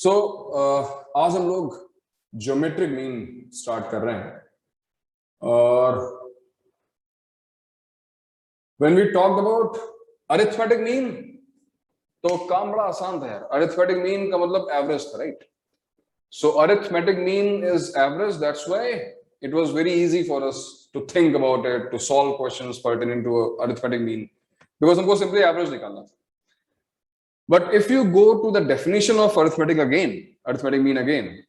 So आज हम लोग ज्योमेट्रिक मीन स्टार्ट कर रहे हैं और when we talked about arithmetic mean तो काम बड़ा आसान था यार. arithmetic mean का मतलब एवरेज था, right? So arithmetic mean is average. That's why it was very easy for us to think about it, to solve questions pertaining to arithmetic mean, because हमको simply average निकालना था. But if you go to the definition of arithmetic mean again,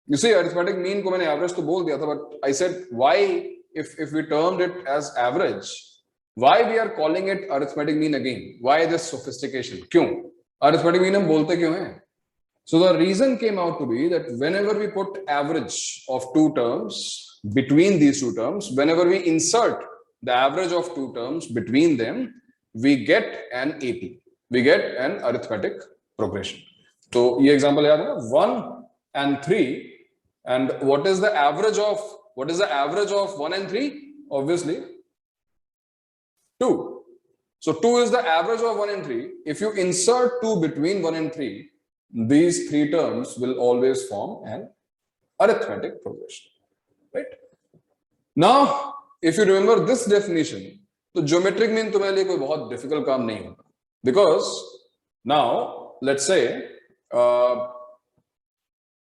you see arithmetic mean को मैंने average तो बोल दिया था, but I said why if we termed it as average, why we are calling it arithmetic mean again? Why this sophistication? क्यों arithmetic mean हम बोलते क्यों हैं? So the reason came out to be that whenever we put average of two terms between these two terms, whenever we insert the average of two terms between them, we get an AP. We get an arithmetic progression. So ये example याद है ना, 1 and 3, and what is the average of 1 and 3? Obviously 2. So 2 is the average of 1 and 3. If you insert 2 between 1 and 3, these three terms will always form an arithmetic progression, right? Now if you remember this definition, तो geometric mean तुम्हारे लिए कोई बहुत difficult काम नहीं होगा. Because now let's say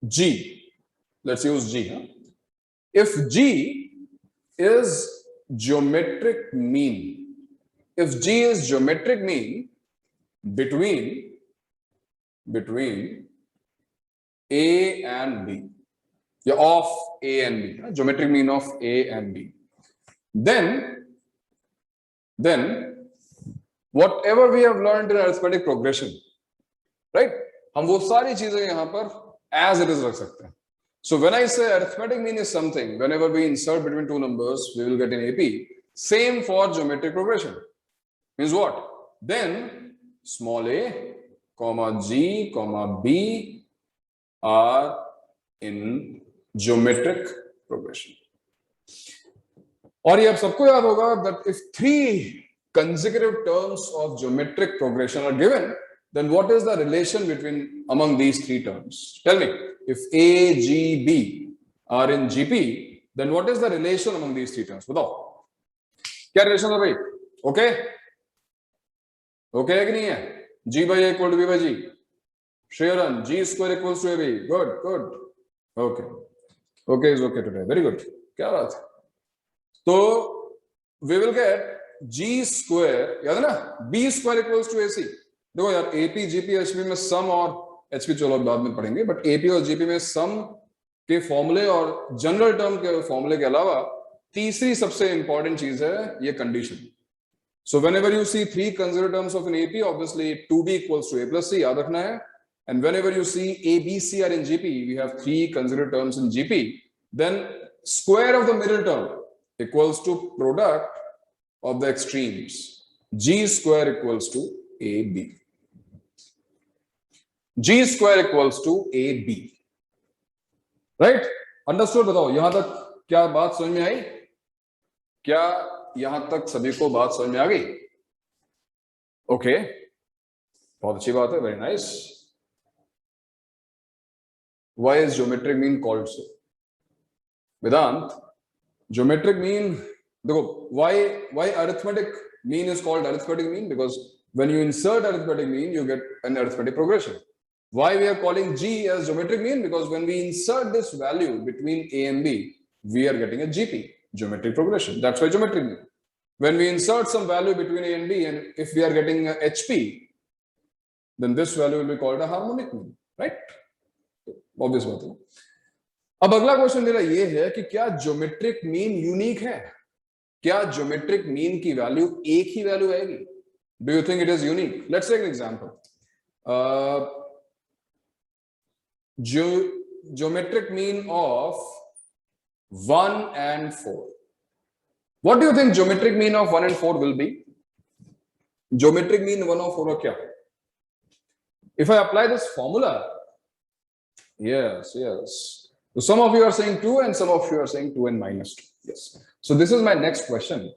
G, let's use G. If G is geometric mean, if G is geometric mean between A and B, yeah, of A and B, geometric mean of A and B, then whatever we have learned in arithmetic progression, right? हम वो सारी चीजें यहाँ पर as it is रख सकते हैं. So when I say arithmetic mean is something, whenever we insert between two numbers, we will get an AP. Same for geometric progression. Means what? Then small a, comma G, comma B are in geometric progression. और ये आप सबको याद होगा that if three consecutive terms of geometric progression are given, then what is the relation among these three terms? Tell me, if A, G, B are in GP, then what is the relation among these three terms? बताओ क्या relation है भाई? Okay? Okay है कि नहीं है? G by A equal to B by G. Shreyaran, G square equals to AB. Good. Okay. Okay is okay today. Very good. क्या बात है? तो we will get G square, याद है ना, B square equals to AC. देखो यार AP, GP, HP में सम और HP चलो बाद में पढ़ेंगे, बट AP और GP में सम के फॉर्मूले और जनरल टर्म के फॉर्मूले के अलावा तीसरी सबसे इंपॉर्टेंट चीज है ये condition. So whenever you see three consecutive terms of an AP, obviously 2B equals to A plus C, याद रखना है. And whenever you see A, B, C are in GP, we have three consecutive terms in GP, then square of the middle term equals to product of the extremes. G square equals to AB. G square equals to AB. Right? Understood? बताओ यहां तक क्या बात समझ में आई? क्या यहां तक सभी को बात समझ में आ गई? ओके, बहुत अच्छी बात है. Very nice. Why is geometric mean called so? Vedant, geometric mean, देखो why arithmetic mean is called arithmetic mean? Because when you insert arithmetic mean, you get an arithmetic progression. Why we are calling G as geometric mean? Because when we insert this value between A and B, we are getting a GP, geometric progression. That's why geometric mean. When we insert some value between A and B, and if we are getting a HP, then this value will be called a harmonic mean, right? Obvious बात है. अब अगला question मेरा ये है कि क्या geometric mean unique है? क्या ज्योमेट्रिक मीन की वैल्यू एक ही वैल्यू आएगी? Do you think it is unique? Let's take an example. Geometric mean of 1 and 4. What do you think geometric mean of 1 and 4 will be? Geometric mean 1 और 4 का क्या? If I apply this formula, yes. So some of you are saying 2 and some of you are saying 2 and minus 2. Yes. So this is my next question.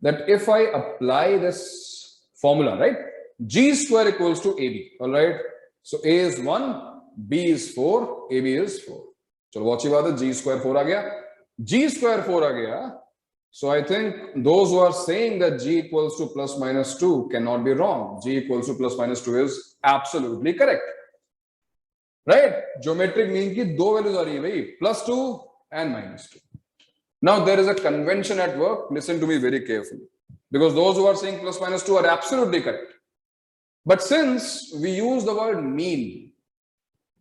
That if I apply this formula, right? G square equals to AB. All right. So A is 1 B is 4, AB is 4. चलो बहुत अच्छी बात है, G square 4 आ गया, G square 4 आ गया. So I think those who are saying that G equals to plus minus 2 cannot be wrong. G equals to plus minus 2 is absolutely correct. Right? Geometric mean की दो values आ रही है भाई, plus 2 and minus 2. Now there is a convention at work. Listen to me very carefully, because those who are saying plus minus 2 are absolutely correct. But since we use the word mean,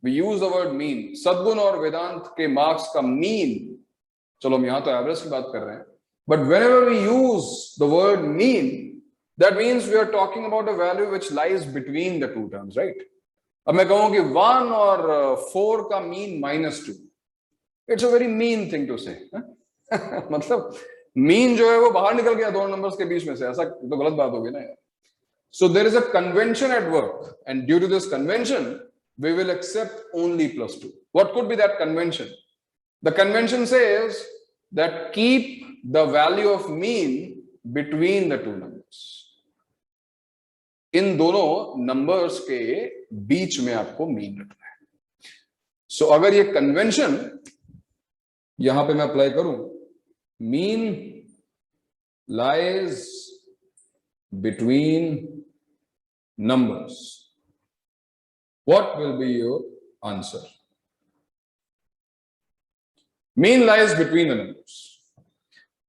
सद्गुण और वेदांत के marks का mean, चलो हम यहां तो average की बात कर रहे हैं, but whenever we use the word mean, that means we are talking about a value which lies between the two terms, right? अब मैं कहूं कि 1 और 4 का mean -2, it's a very mean thing to say. मतलब मीन जो है वो बाहर निकल गया दोनों नंबर्स के बीच में से, ऐसा तो गलत बात होगी ना यार. So there is a convention at work, and due to this convention, we will accept only plus 2. What could be that convention? The convention says that keep the value of mean between the two numbers. इन दोनों numbers के बीच में आपको mean रखना है. So अगर ये convention यहां पे मैं अप्लाई करूं, mean lies between numbers, what will be your answer? Mean lies between the numbers.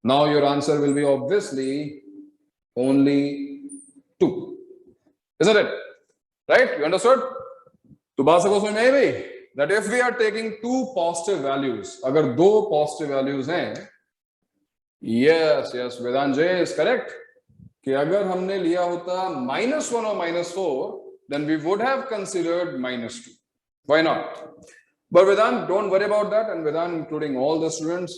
Now your answer will be obviously only 2, isn't it? Right? You understood? तो बात सबको समझ में आई भाई? That if we are taking two positive values, अगर दो positive values हैं, yes, Vedant J is correct, कि अगर हमने लिया होता -1 और -4, then we would have considered -2. Why not? But Vedant, don't worry about that, and Vedant including all the students,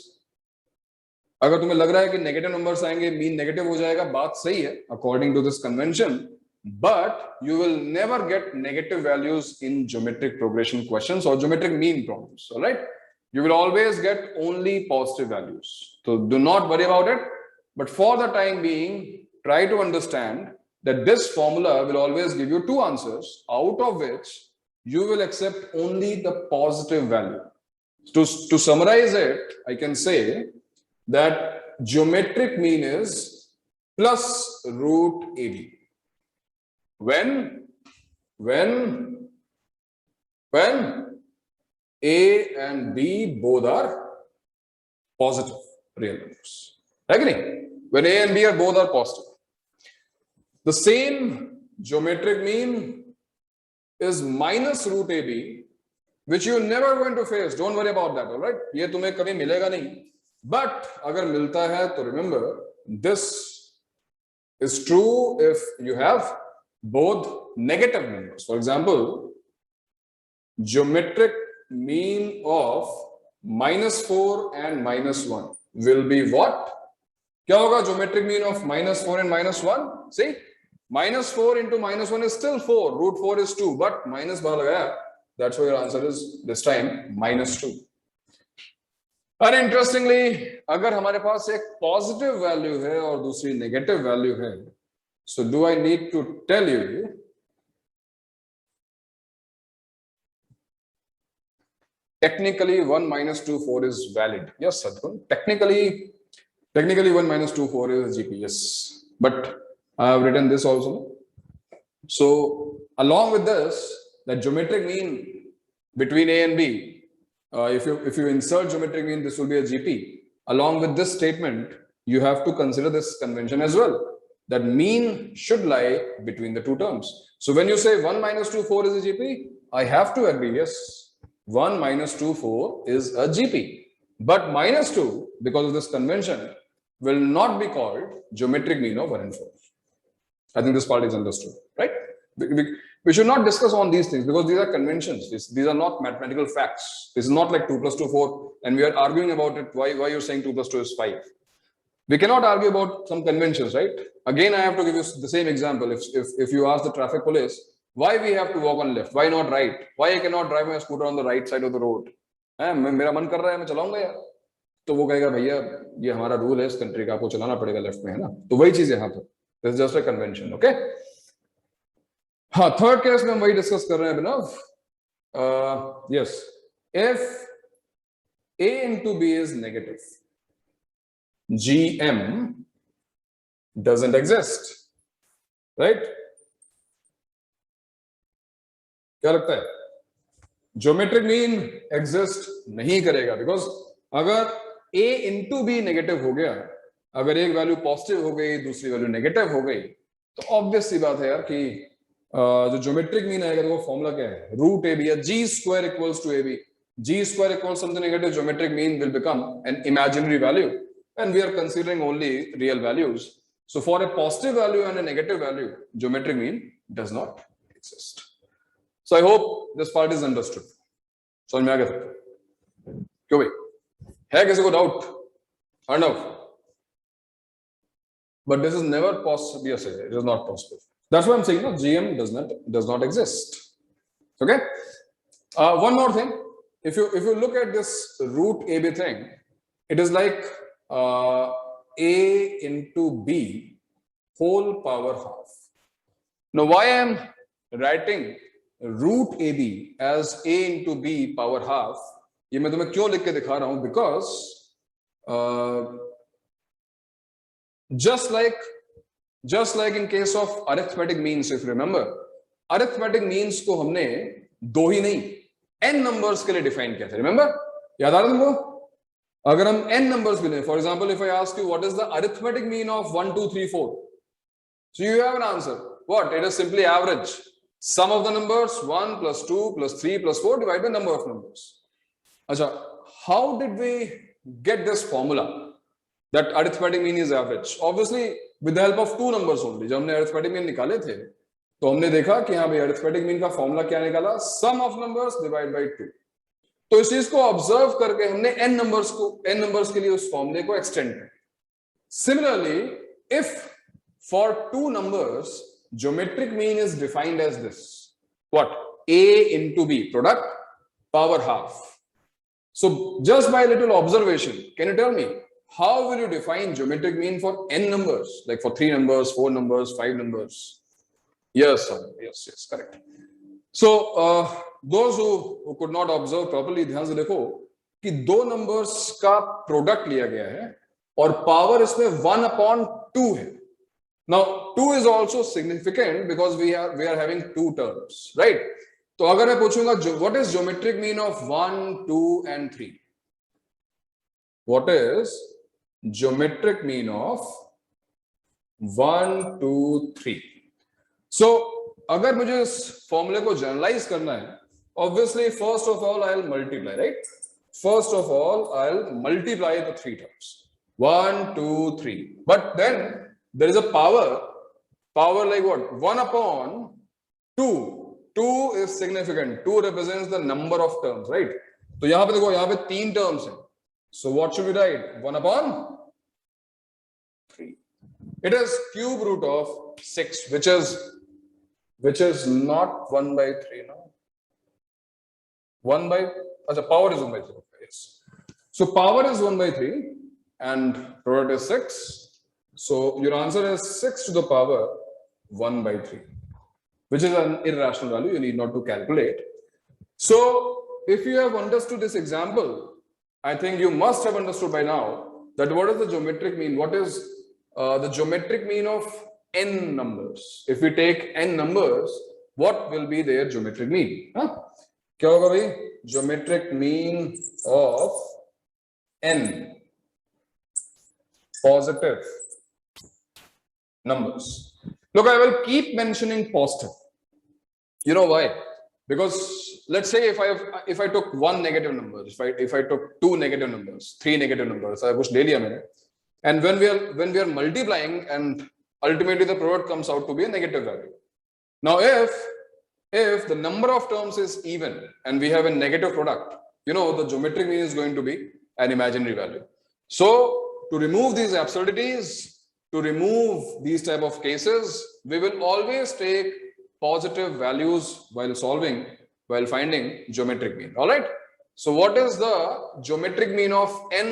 अगर तुम्हें लग रहा है कि नेगेटिव नंबर्स आएंगे, मीन नेगेटिव हो जाएगा, बात सही है according to this convention, but you will never get negative values in geometric progression questions or geometric mean problems. All right, you will always get only positive values, so do not worry about it. But for the time being, try to understand that this formula will always give you two answers, out of which you will accept only the positive value. To summarize it, I can say that geometric mean is plus root AB. When A and B both are positive real numbers. Right? When A and B are both are positive. The same geometric mean is minus root AB, which you're never going to face. Don't worry about that, all right? ये तुम्हें कभी मिलेगा नहीं. But अगर मिलता है तो remember, this is true if you have both negative numbers. For example, geometric mean of -4 and -1 will be what? क्या होगा geometric mean of -4 and -1? See? -4 into -1 is still 4. Root 4 is 2, but minus बाहर लगाया. That's why your answer is this time -2. And interestingly, अगर हमारे पास एक positive value है और दूसरी negative value है, so do I need to tell you technically 1 minus 2 4 is valid? Yes, Sadhguru. Technically 1 minus 2 4 is GP. Yes, but I have written this also. So along with this, that geometric mean between A and B, if you insert geometric mean, this will be a GP. Along with this statement, you have to consider this convention as well, that mean should lie between the two terms. So when you say 1 minus 2 4 is a GP, I have to agree, yes, 1 minus 2 4 is a GP, but -2, because of this convention, will not be called geometric mean of 1 and 4. I think this part is understood, right? We should not discuss on these things because these are conventions. These are not mathematical facts. This is not like 2 plus 2 4, and we are arguing about it. Why you're saying 2 plus 2 is 5? We cannot argue about some conventions, right? Again, I have to give you the same example. If you ask the traffic police, why we have to walk on left? Why not right? Why I cannot drive my scooter on the right side of the road? मेरा मन कर रहा है मैं चलाऊंगा यार, तो वो कहेगा भैया ये हमारा रूल है इस कंट्री का, आपको चलाना पड़ेगा लेफ्ट में, है ना? तो वही चीज यहाँ पर. This is just a convention, okay? हाँ, थर्ड केस में हम वही डिस्कस कर रहे हैं अभिनव. Yes, if A into B is negative, GM doesn't exist, right? क्या लगता है? ज्योमेट्रिक मीन एग्जिस्ट नहीं करेगा, बिकॉज अगर A इंटू बी नेगेटिव हो गया, अगर एक वैल्यू पॉजिटिव हो गई दूसरी वैल्यू नेगेटिव हो गई, तो ऑब्वियस सी बात है यार कि जो ज्योमेट्रिक मीन आएगा तो वो फॉर्मूला क्या है, रूट ए बी या G square equals to a b. G square equals something negative, geometric mean will become an imaginary value, and we are considering only real values. So for a positive value and a negative value, geometric mean does not exist. So I hope this part is understood. समझ में आ गया? क्यों भाई? है किसी को doubt? Hand up. But this is never possible. Yes, it is not possible. That's why I'm saying no, GM does not exist. Okay. One more thing. If you look at this root AB thing, it is like A into B whole power half. Now, why I am writing root AB as A into B power half? ये मैं तुम्हें क्यों लिख के दिखा रहा हूं? Because just like in case of arithmetic means, if you remember, arithmetic means को हमने दो ही नहीं n नंबर्स के लिए डिफाइन किया था. रिमेंबर? याद आ रहा है तुमको? अगर हम n नंबर्स भी लें, for example if I ask you what is the arithmetic mean of 1 2 3 4, so you have an answer. What? It is simply average sum of the numbers 1 plus 2 plus 3 plus 4 divided by number of numbers. अच्छा, how did we get this formula that arithmetic mean is average? Obviously with the help of two numbers only. जब हमने arithmetic mean निकाले थे तो हमने देखा कि हाँ भाई अरिथमेटिक मीन का फॉर्मूला क्या निकाला, सम ऑफ नंबर्स डिवाइड बाय 2. तो इस चीज को ऑब्जर्व करके हमने n नंबर्स के लिए उस फॉर्मूले को एक्सटेंड किया. Similarly if for two numbers geometric mean is defined as this, what? A into B product power half. So just by little observation, can you tell me how will you define geometric mean for n numbers, like for 3 numbers, 4 numbers, 5 numbers? Yes, sir. Yes, correct. So those who could not observe properly, ध्यान से देखो कि दो numbers का product लिया गया है और पावर इसमें 1/2 है. Now 2 is also significant because we are having two terms, right? तो अगर मैं पूछूंगा what is geometric mean of 1 2 and 3? What is geometric mean of 1 2 3? So अगर मुझे इस फॉर्मूले को जनरलाइज करना है, obviously first of all I'll multiply, right? First of all I'll multiply the three terms 1 2 3, but then there is a power like what? 1/2. 2 is significant. 2 represents the number of terms, right? तो यहां पे देखो, यहां पे 3 terms हैं. So what should we write? 1/3. It is cube root of 6, which is not 1/3 now. 1 by, power is 1/3. Yes. So power is 1/3 and product is 6. So your answer is 6 to the power 1/3, which is an irrational value. You need not to calculate. So if you have understood this example, I think you must have understood by now that what is the geometric mean? What is the geometric mean of n numbers? If we take n numbers, what will be their geometric mean? क्या होगा भाई? Geometric mean of n positive numbers. Look, I will keep mentioning positive. You know why? Because let's say if I took one negative number, if I took 2 negative numbers, 3 negative numbers, I कुछ ले लिया मैंने, and when we are multiplying and ultimately the product comes out to be a negative value. Now if the number of terms is even and we have a negative product, you know, the geometric mean is going to be an imaginary value. So to remove these absurdities, to remove these type of cases, we will always take positive values while finding geometric mean. All right. So what is the geometric mean of n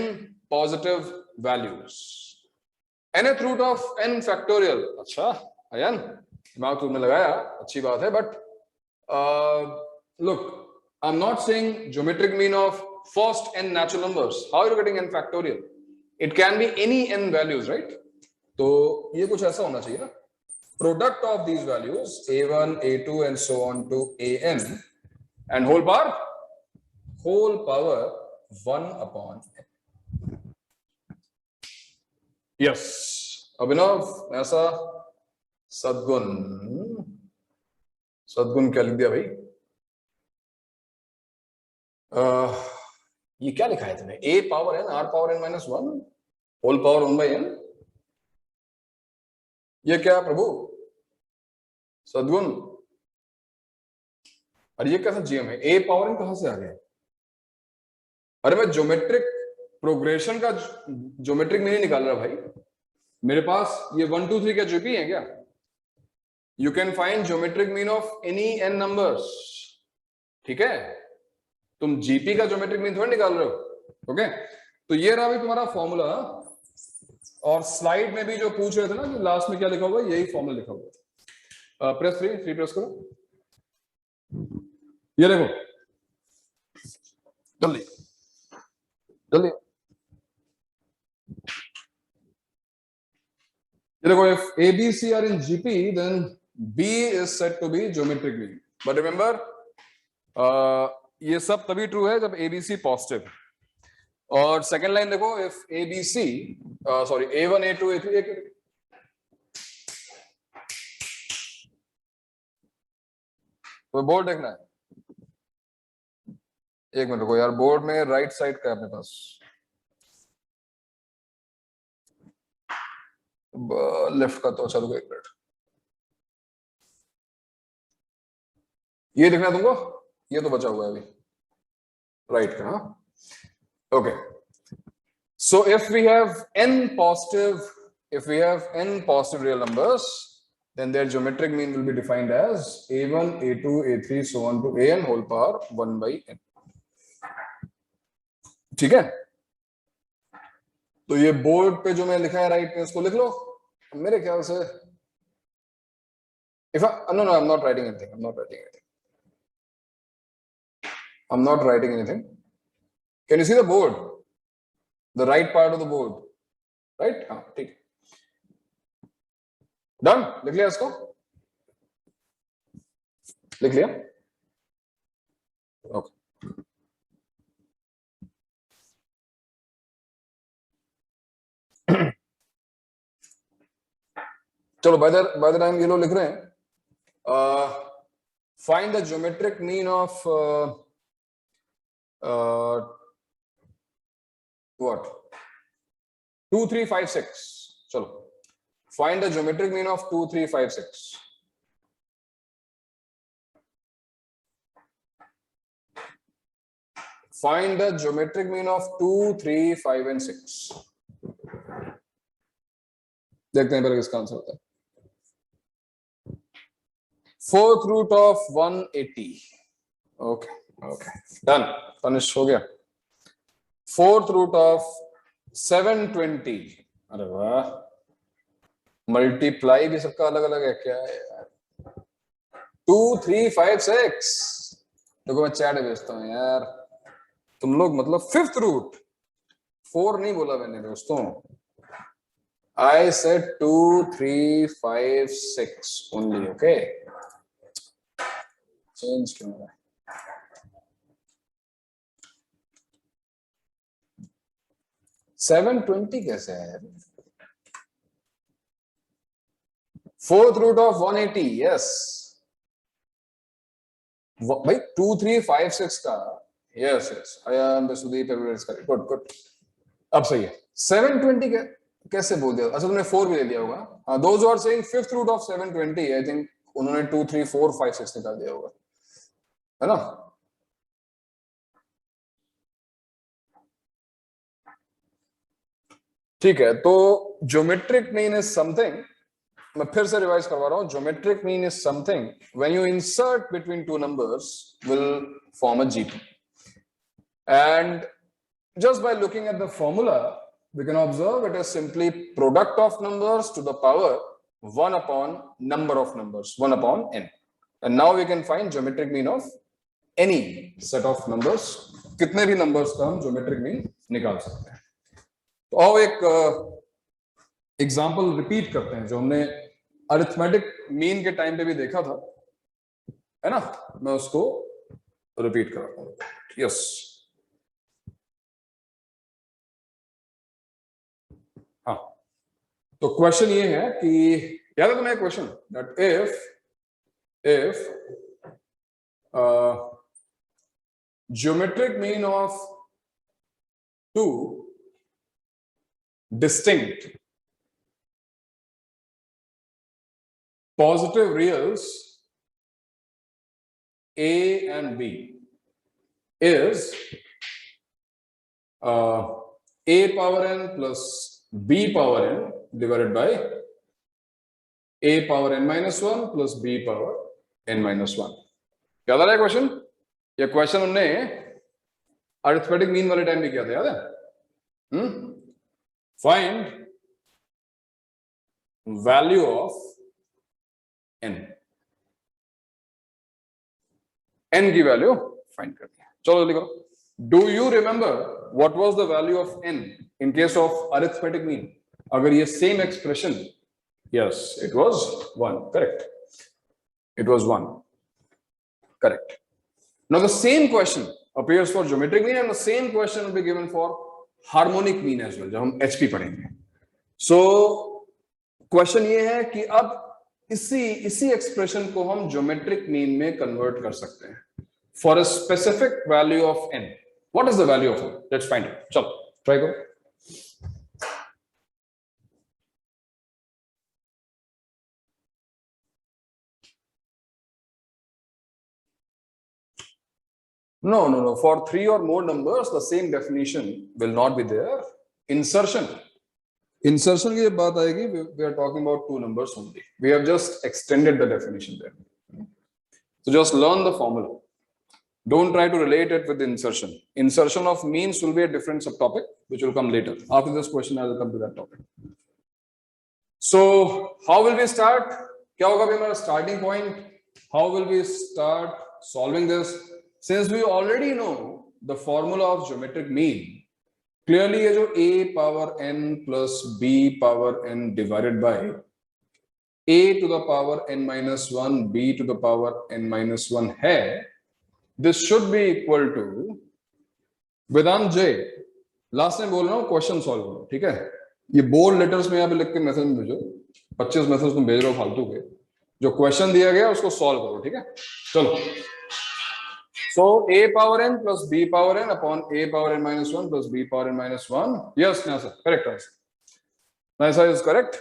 positive values? nth root of n factorial. अच्छा अयन दिमाग तुमने लगाया, अच्छी बात है, but look, I'm not saying geometric mean of first n natural numbers. How are you getting n factorial? It can be any n values, right? तो ये कुछ ऐसा होना चाहिए ना, product of these values a1, a2 and so on to an and whole power 1 upon n. Yes, अभिनव ऐसा सदगुण क्या लिख दिया भाई? ये क्या लिखा है तुमने? a power n r power n minus 1 whole power 1 by n. ये क्या प्रभु सदगुण? अरे ये कैसा जीएम है? a पावर n कहां से आ गया? अरे मैं ज्योमेट्रिक प्रोग्रेशन का ज्योमेट्रिक मीनिंग निकाल रहा भाई. मेरे पास ये 1 2 3 क्या जीपी है क्या? You can find geometric mean of any n numbers. ठीक है, तुम जीपी का ज्योमेट्रिक मीन थोड़ी निकाल रहे हो. ओके, तो ये रहा भाई तुम्हारा फॉर्मूला. और स्लाइड में भी जो पूछ रहे थे ना कि लास्ट में क्या लिखा हुआ है, यही फॉर्मूला लिखा हुआ है. प्रेस 3 प्रेस करो. ये देखो जल्दी जल्दी. ये देखो, if A, B, C are in GP, then B is said to be geometric mean. But remember, ये सब तभी ट्रू है जब ABC पॉजिटिव. और सेकेंड लाइन देखो, if ABC, sorry A1, A2, A3, तो बोर्ड देखना है. एक मिनट रुको यार, बोर्ड में राइट साइड का है अपने पास. लेफ्ट का तो चलो एक मिनट. ये देखना तुमको, ये तो बचा हुआ है अभी राइट का. Okay, so if we have n positive real numbers, then their geometric mean will be defined as a1, a2, a3 so on to an whole power 1 by n. ठीक है, तो ये बोर्ड पे जो मैं लिखा है राइट में उसको लिख लो. मेरे ख्याल से no, I'm not writing anything. Can you see the board? The right part of the board, right? हाँ, ठीक. Done? लिख लिया इसको? लिख लिया? Okay. चलो, by the time ये लोग लिख रहे हैं, find the geometric mean of what? 2 3 5 6. चलो, find the geometric mean of 2 3 5 6. Find the geometric mean of 2 3 5 and 6. देखते हैं पहले किसका आंसर होता है. 4th root of 180. Okay, done. Finish हो गया. 4th root of 720. अरे वाह, मल्टीप्लाई भी सबका अलग अलग है. क्या है यार? 2 3 5 6. देखो मैं चैट भेजता हूँ यार, तुम लोग मतलब 5th root. 4 नहीं बोला मैंने दोस्तों. I said 2 3 5 6 only. Okay, change क्यों हो रहा है? सेवन 20 कैसे है? 4th root of 180. यस भाई, 2 3 5 6 का. Yes I am Sudeep. Good. अब सही है. 720 कैसे बोल दिया? अच्छा, तुमने 4 भी ले लिया होगा. Those who are saying 5th root of 720, I think उन्होंने 2 3 4 5 6 निकाल दिया होगा, है ना? ठीक है, तो ज्योमेट्रिक मीन इज समथिंग. मैं फिर से रिवाइज करवा रहा हूं. Geometric mean is something when you insert between two numbers will form a GP. And just by looking at the formula, we can observe it is simply product of numbers to the power 1 upon number of numbers, 1 upon n. And now we can find geometric mean of any set of numbers, कितने भी numbers का हम geometric mean निकाल सकते हैं। तो आओ एक एग्जाम्पल रिपीट करते हैं जो हमने अरिथमेटिक मीन के टाइम पे भी देखा था, है ना। मैं उसको रिपीट कराता हूँ। यस, हाँ, तो क्वेश्चन ये है कि याद है तुम्हें question that if geometric mean of two distinct positive reals A and B is A power n plus B power n divided by A power n minus 1 plus B power n minus 1। याद आ रहा है question? ये question हमने arithmetic mean वाले time में किया था, याद है? Find value of n, n की वैल्यू फाइंड करनी है। चलो जल्दी करो। Do you remember what was the value of n in case of arithmetic mean? अगर ये same expression, yes, it was 1, correct, it was 1, correct. Now the same question appears for geometric mean and the same question will be given for harmonic mean as well, जब हम HP पढ़ेंगे। So question ये है कि अब इसी expression को हम ज्योमेट्रिक मीन में कन्वर्ट कर सकते हैं for a specific value of n। What is the value of n? Let's find it. चलो ट्राई करो। No. For 3 or more numbers, the same definition will not be there. Insertion की जब बात आएगी, we are talking about 2 numbers only. We have just extended the definition there. So just learn the formula. Don't try to relate it with insertion. Insertion of means will be a different subtopic, which will come later. After this question, I will come to that topic. So how will we start? क्या होगा भी हमारा starting point? How will we start solving this? Since we already know the formula of geometric mean, clearly ये जो a power n plus b power n divided by a to the power n minus 1 b to the power n minus 1 है, this should be equal to Vedant J, last time बोल रहा हूँ question solve करो, ठीक है। ये bold letters में यहाँ पे लिख के मैसेज में भेजो, 25 मैसेज तुम भेज रहे हो फालतू के। जो क्वेश्चन दिया गया उसको सॉल्व करो, ठीक है। चलो, so a power n plus b power n upon a power n minus 1 plus b power n minus 1. Yes, Nasa, correct answer. Nasa is correct.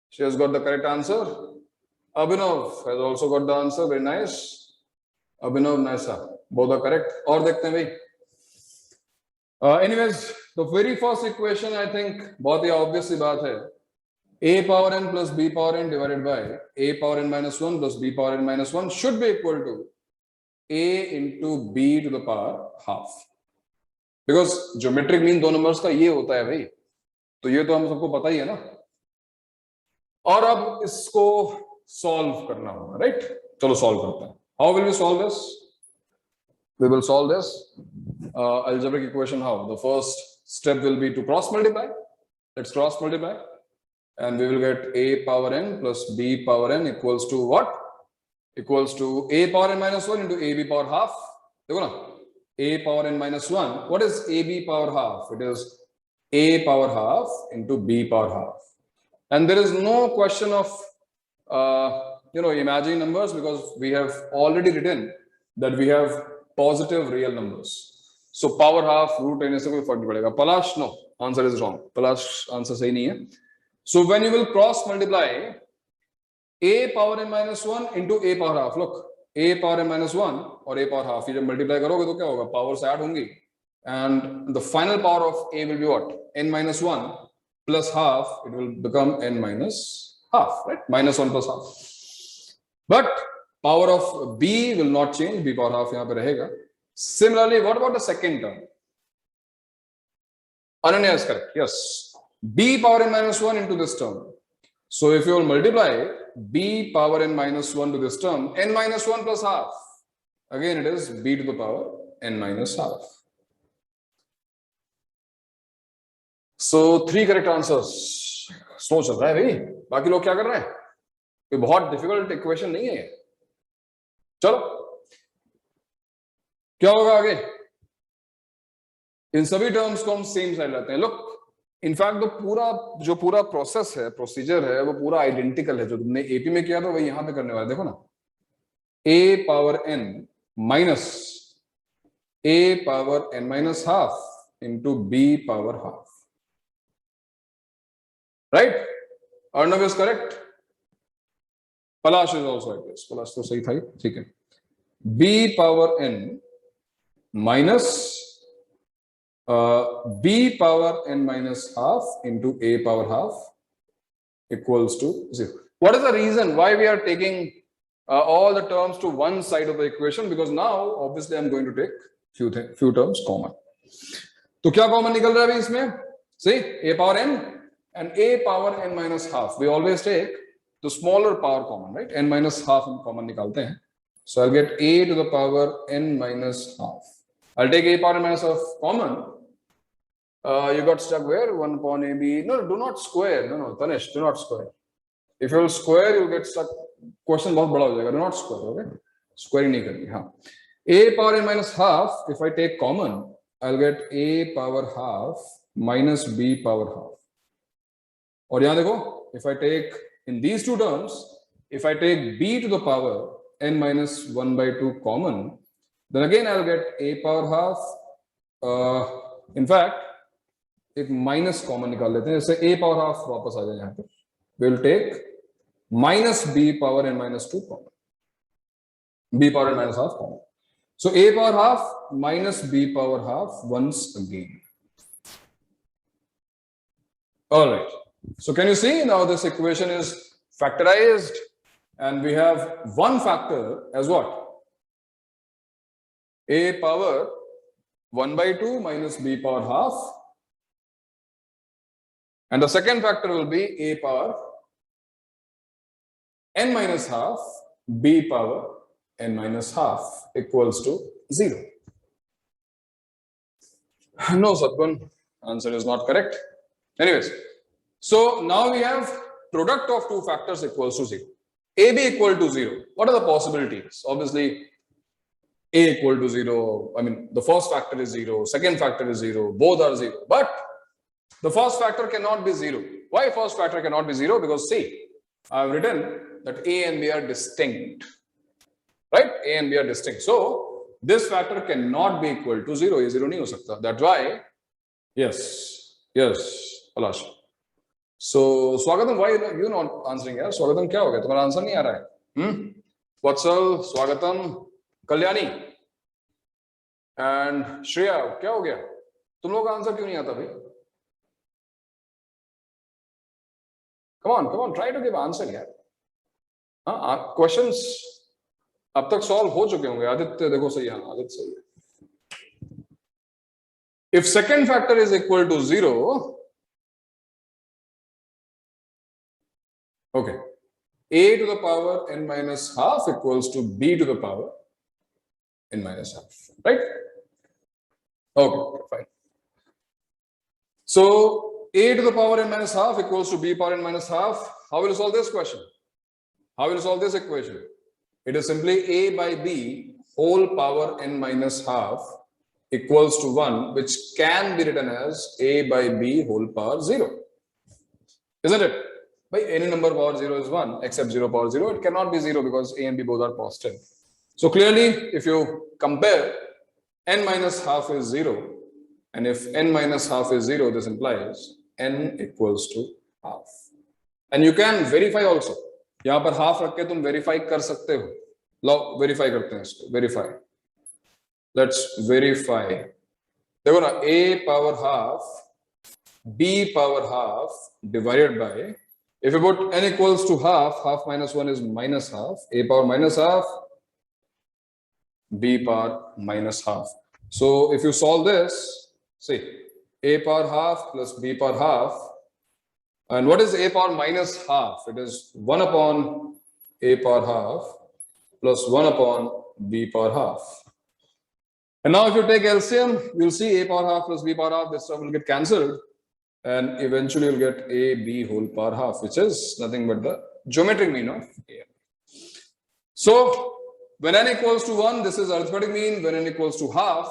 She has got the correct answer. Abhinav has also got the answer. Very nice. Abhinav, Nasa, both are correct. और देखते हैं भाई। Anyways, the very first equation I think बहुत ही obvious सी बात है। a power n plus b power n divided by a power n minus 1 plus b power n minus 1 should be equal to a into b to the power half, because geometric mean 2 numbers का ये होता है भाई, तो ये तो हम सबको पता ही है ना। और अब इसको सॉल्व करना होगा, राइट। चलो सॉल्व करते हैं। How will we solve this? We will solve this algebraic equation. How? The first step will be to cross multiply. Let's cross multiply and we will get a power n plus b power n equals to what? Equals to a power n minus 1 into ab power half. देखो ना, a power n minus 1. What is ab power half? It is a power half into b power half. And there is no question of imaginary numbers, because we have already written that we have positive real numbers. So power half, root लेने से कोई फर्क नहीं पड़ेगा। Palash, no, answer is wrong. Palash answer सही नहीं है। So when you will cross multiply a power n minus 1 into a power half, look, a power n minus 1 और a power half, ये जब multiply करोगे तो क्या होगा? Powers add होंगी, and the final power of a will be what? n minus 1 plus half, it will become n minus half, right? Minus 1 plus half. But power of b will not change, b power half यहाँ पे रहेगा। Similarly, what about the second term? Ananya is correct. Yes, b power n minus 1 into this term. So if you will multiply b power n minus 1 to this term, n minus 1 plus half, again it is b to the power n minus half. So 3 correct answers. Slow चल रहा है भाई, बाकी लोग क्या कर रहे हैं? कोई बहुत डिफिकल्ट इक्वेशन नहीं है। चलो क्या होगा आगे? इन सभी टर्म्स को हम सेम साइड लाते हैं। लुक, इनफैक्ट जो पूरा प्रोसेस है, प्रोसीजर है, वो पूरा आइडेंटिकल है। जो तुमने एपी में किया था वही यहां पे करने वाला। देखो ना, a power n minus a power n minus half into b power half, right? Arnav is correct, Palash is also like this. Palash तो सही था ही, ठीक है। b power n minus b power n minus half into a power half equals to 0. What is the reason why we are taking all the terms to one side of the equation? Because now obviously I'm going to take few terms common. तो क्या common निकल रहा है अभी इसमें? See, a power n and a power n minus half. We always take the smaller power common, right? n minus half हम common निकालते हैं. So I'll get a to the power n minus half. I'll take a power n minus half common. You got stuck where? 1 upon ab. No, do not square. No, Tanish, do not square. If you will square, you'll get stuck. Question बहुत बड़ा हो जाएगा. Do not square, okay? Squaring नहीं करनी. हाँ. A power n minus half. If I take common, I'll get a power half minus b power half. और यहाँ देखो, if I take in these two terms, if I take b to the power n minus 1 by 2 common, then again I'll get a power half. In fact, एक minus common निकाल लेते हैं, जैसे a power half वापस आ जाए यहाँ पे। Will take minus b power n minus 2 common, b power n minus half common. So a power half minus b power half once again. Alright, so can you see now this equation is factorized and we have one factor as what? a power 1 by 2 minus b power half. And the second factor will be a power n minus half b power n minus half equals to 0. No, Satgun, answer is not correct. Anyways, so now we have product of two factors equals to 0. AB equal to 0. What are the possibilities? Obviously, A equal to 0. I mean, the first factor is 0, second factor is 0, both are 0. But the first factor cannot be 0. Why first factor cannot be 0? Because see, I have written that A and B are distinct, right? A and B are distinct. So this factor cannot be equal to 0. ये 0 नहीं हो सकता. That's why, yes, Palash. So Swagatam, why you not answering? यार Swagatam क्या हो गया? तुम्हारा answer नहीं आ रहा है? Vatsal, Swagatam, Kalyani and Shreya, क्या हो गया? तुम लोगों का आंसर क्यों नहीं आता भाई? Come on, try to give answer यार। हाँ, questions अब तक सॉल्व हो चुके होंगे। आदित्य देखो सही है, आदित्य सही है। If second factor is equal to 0, okay, a to the power n minus half equals to b to the power n minus half, right? Okay, fine. So a to the power n minus half equals to b power n minus half. How will you solve this question? How will you solve this equation? It is simply a by b whole power n minus half equals to 1, which can be written as a by b whole power 0. Isn't it? By any number power 0 is 1 except 0 power 0. It cannot be 0 because a and b both are positive. So clearly, if you compare, n minus half is 0. And if n minus half is 0, this implies n equals to half. And you can verify also. यहाँ पर half रख के तुम verify कर सकते हो. लो verify करते हैं इसको. Verify. Let's verify. देखो ना, a power half, b power half divided by, if you put n equals to half, half minus 1 is minus half, a power minus half, b power minus half. So if you solve this, see, a power half plus b power half, and what is a power minus half? It is 1 upon a power half plus 1 upon b power half. And now if you take LCM, you'll see a power half plus b power half, this stuff will get cancelled, and eventually you'll get a b whole power half, which is nothing but the geometric mean of a. So when n equals to 1, this is arithmetic mean. When n equals to half,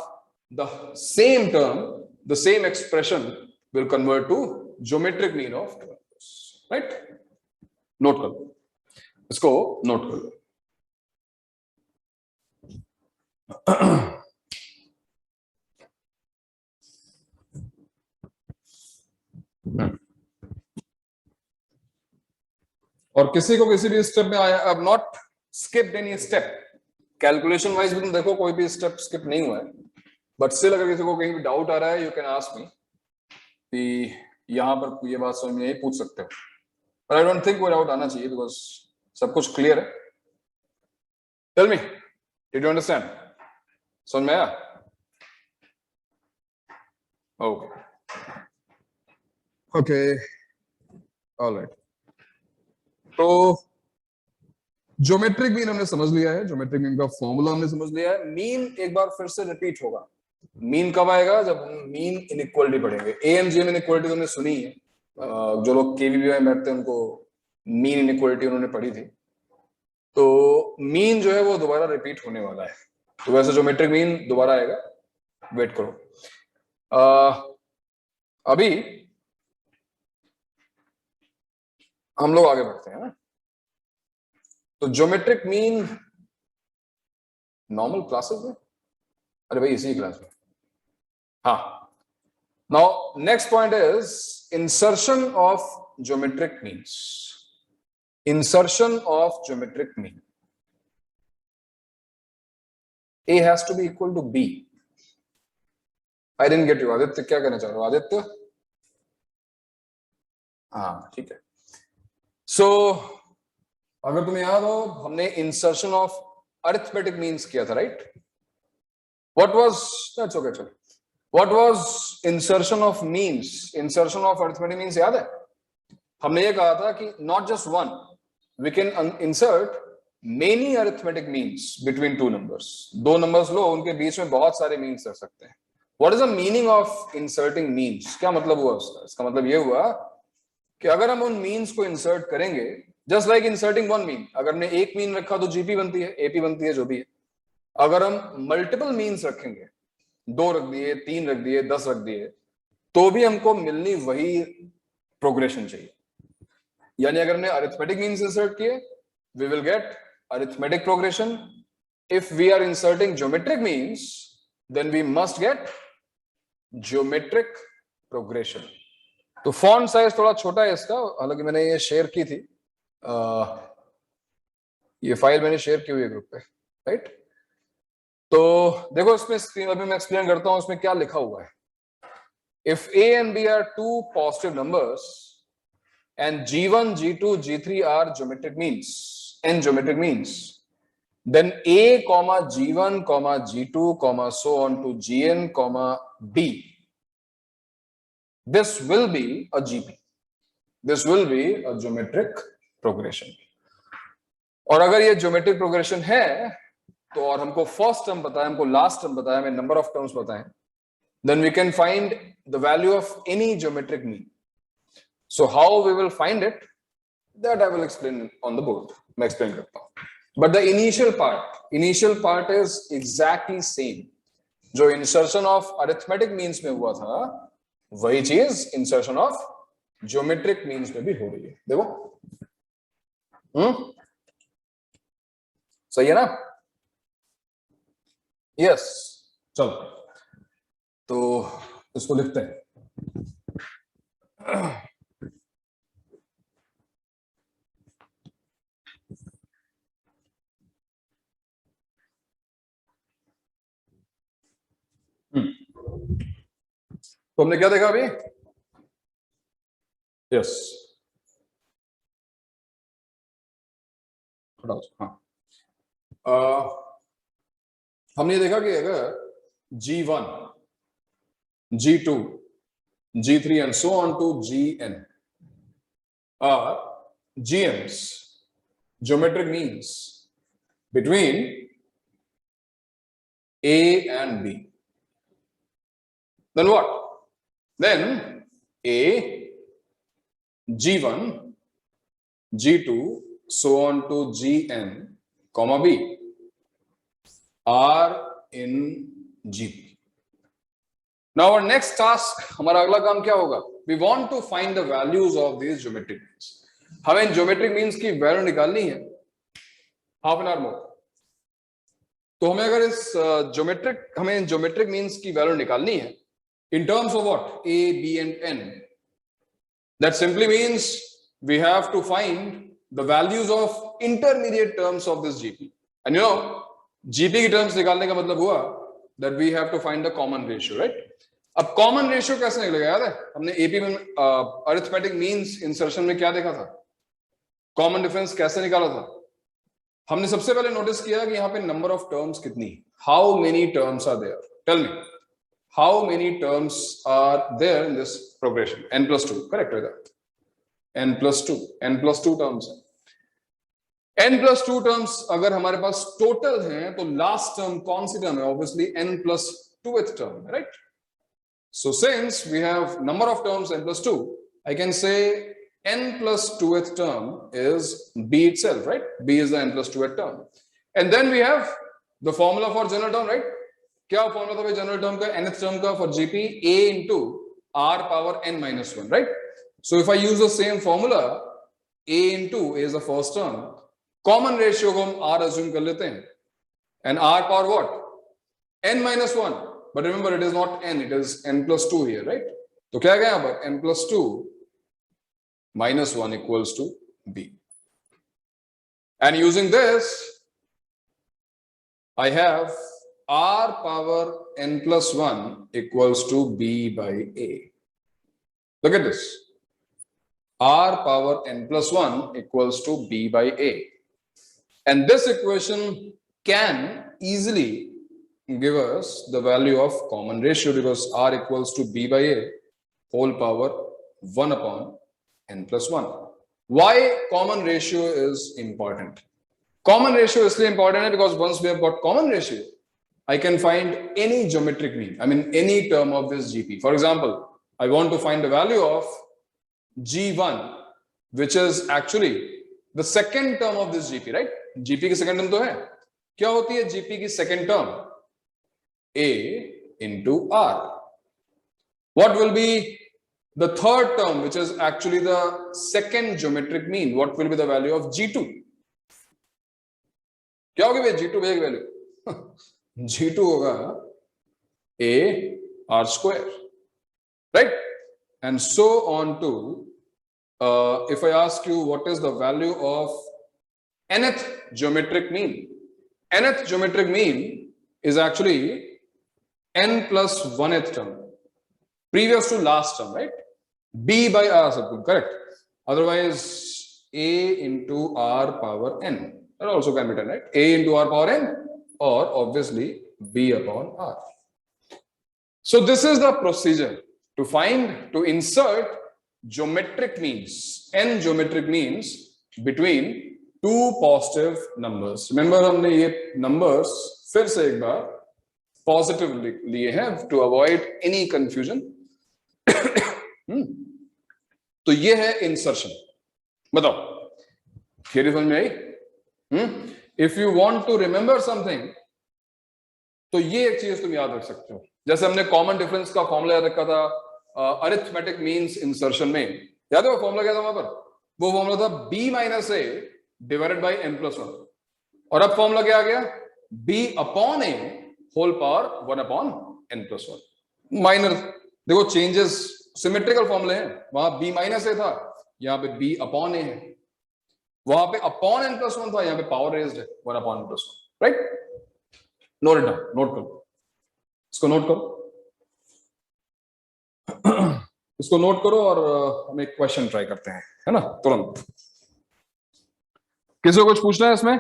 the same term, the same expression will convert to geometric mean of 2 numbers, right? Note कर लो, इसको note कर लो. और किसी को किसी भी step में आया, अब not skipped any step, calculation wise भी तुम देखो कोई भी स्टेप स्किप नहीं हुआ है, बट स्टिल अगर किसी को कहीं भी डाउट आ रहा है, यू कैन आस्क मी कि यहाँ पर ये बात समझ में, यही पूछ सकते हो. But I don't think कोई डाउट आना चाहिए बिकॉज सब कुछ क्लियर है. Tell me, did you understand? समझ में आया? Okay okay, alright. तो ज्योमेट्रिक मीन हमने समझ लिया है, ज्योमेट्रिक मीन का फॉर्मूला हमने समझ लिया है. मीन एक बार फिर से रिपीट होगा. मीन कब आएगा? जब हम मीन इनइक्वालिटी पढ़ेंगे. एएमजीएम इनइक्वालिटी तुमने सुनी है, जो लोग केवीबी में बैठते हैं उनको मीन इनइक्वालिटी उन्होंने पढ़ी थी. तो मीन जो है वो दोबारा रिपीट होने वाला है. तो वैसे ज्योमेट्रिक मीन दोबारा आएगा, वेट करो. अभी हम लोग आगे बढ़ते हैं ना. तो ज्योमेट्रिक मीन नॉर्मल क्लासेस में, अरे भाई इसी क्लास में, हाँ. Now next point is insertion of geometric means. Insertion of geometric mean. A has to be equal to B. I didn't get you. Aditya क्या कहना चाह रहे हो? आदित्य, हाँ ठीक है. सो अगर तुम्हें याद हो, हमने इंसर्शन ऑफ अरिथमेटिक मीन्स किया था, right? What was, that's okay, चलो. What was insertion of means? Insertion of arithmetic means याद है? हमने ये कहा था कि not just one, we can insert many arithmetic means between two numbers. दो नंबर्स लो, उनके बीच में बहुत सारे मीन्स रख सकते हैं. What is the meaning of inserting means? क्या मतलब हुआ उसका? इसका मतलब ये हुआ कि अगर हम उन मीन्स को इंसर्ट करेंगे, just like inserting one mean, अगर हमने एक मीन रखा तो जीपी बनती है, एपी बनती है, जो भी है. अगर हम मल्टीपल मीन्स रखेंगे, 2 रख दिए, 3 रख दिए, 10 रख दिए, तो भी हमको मिलनी वही प्रोग्रेशन चाहिए. यानी अगर हमने अरिथमेटिक मीन्स इंसर्ट किए, we will get arithmetic progression. If we are inserting geometric means, then we must get geometric progression. तो font size थोड़ा छोटा है इसका, हालांकि मैंने ये शेयर की थी, ये फाइल मैंने शेयर की हुई है ग्रुप पे, राइट? तो देखो इसमें स्क्रीन, अभी मैं एक्सप्लेन करता हूं इसमें क्या लिखा हुआ है. If A and B are two positive numbers and G1, G2, G3 are geometric means, n geometric means, then A comma G1 comma G2 comma so on to Gn comma B, this will be a GP. This will be a geometric progression. और अगर ये geometric progression है तो, और हमको first term पता है, हमको लास्ट टर्म पता है, हमें नंबर ऑफ टर्म्स पता है, then we can find the value of any geometric mean. So how we will find it, that I will explain on the board. मैं explain करता हूँ. But the initial part is exactly same. जो insertion of arithmetic means में हुआ था, वही चीज insertion of geometric means में भी हो रही है. देखो, सही है ना? Yes. चलो, तो इसको लिखते हैं. तो हमने क्या देखा अभी? यस, हाँ. हमने देखा कि अगर G1, G2, G3 and so on to Gn are GMs, geometric means, between A and B. Then what? Then A, G1, G2, so on to Gn, comma B are in GP. Now our next task, हमारा अगला काम क्या होगा? We want to find the values of these geometric means. हमें इन geometric means की value निकालनी है. Half an hour मोर. तो हमें अगर इस हमें ज्योमेट्रिक मीन्स की वैल्यू निकालनी है in terms of what? A, B and N. That simply means we have to find the values of intermediate terms of this GP. And you know, GP की terms निकालने का मतलब हुआ that we have to find the common ratio, right? अब common ratio कैसे निकलेगा? याद है हमने AP में arithmetic means insertion में क्या देखा था? Common difference कैसे निकाला था? हमने सबसे पहले नोटिस किया कि यहाँ पे नंबर ऑफ टर्म्स कितनी, how many terms are there? Tell me, how many terms are there in this progression? n+2, correct है दैट? n+2 टर्म्स है. n+2 टर्म्स अगर हमारे पास टोटल हैं तो लास्ट टर्म कौन सी टर्म है? Obviously n+2th term, right? So since we have number of terms n+2, I can say n+2th term is B itself, right? B is the n+2th term. And then we have the formula for general term, right? क्या formula था भाई general term का, nth term का for GP? A into R power n-1, right? So if I use the same formula, A into A is the first term. Common ratio को हम R assume कर लेते हैं. And R power what? n-1. But remember, it is not n, it is n+2 here, right? तो क्या गया यहाँ पर? n+2 -1 equals to B. And using this, I have R power n+1 equals to B by A. Look at this. R power n+1 equals to B by A. And this equation can easily give us the value of common ratio because R equals to B by A whole power 1 upon n+1. Why common ratio is important? Common ratio is really important because once we have got common ratio, I can find any geometric mean. I mean any term of this GP. For example, I want to find the value of G1, which is actually the second term of this GP, right? GP की second term तो है. क्या होती है GP की second term? A into R. What will be the third term, which is actually the second geometric mean? What will be the value of G2? क्या होगी भाई G2 की वैल्यू? G2 होगा A R square, right? And so on to, if I ask you what is the value of nth geometric mean? Nth geometric mean is actually n+1th term, previous to last term, right? B by R, correct? Otherwise, A into R power n. That also can be done, right? A into R power n, or obviously B upon R. So this is the procedure to insert geometric means, n geometric means between two positive numbers. Remember, हमने ये numbers फिर से एक बार positive लिए हैं to avoid any confusion. तो ये है इंसर्शन. बताओ, थियरी समझ में आई? If you want to remember something, तो ये एक चीज तुम याद रख सकते हो. जैसे हमने कॉमन डिफरेंस का फॉर्मूला याद रखा था अरिथमेटिक मीन्स इंसर्शन में. याद है वो फॉर्मूला क्या था वहां पर? वो फॉर्मूला था b minus a divided by n+1. और अब फॉर्मूला क्या आ गया? b upon a whole power 1 upon n+1. Minor देखो चेंजेस सिमेट्रिकल फॉर्मूले हैं. वहां b माइनस ए था, यहाँ पे b अपॉन ए है. वहां पे अपॉन n+1 था, यहाँ पे पावर रेज्ड है 1 upon n+1, right? Note it down, note करो, इसको नोट करो. इसको नोट करो और हम एक क्वेश्चन ट्राई करते हैं, है ना, तुरंत. किसी को कुछ पूछना है इसमें?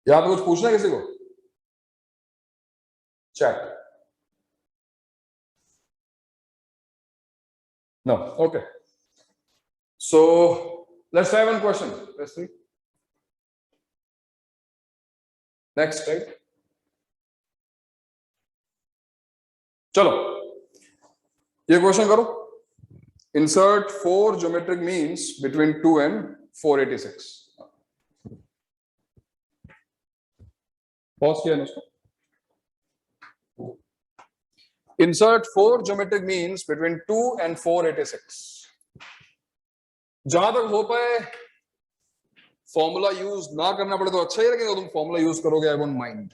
यहाँ पे कुछ पूछना है किसी को? Chat. No. Okay. So Let's try one question. Let's see. Next, right? चलो ये क्वेश्चन करो. Insert 4 geometric means between 2 and 486. Pause किया ना उसको. Insert 4 geometric means between 2 and 486. जहां तक हो पाए फॉर्मूला यूज ना करना पड़े तो अच्छा ही लगेगा. तुम फॉर्मूला यूज करोगे, I don't mind,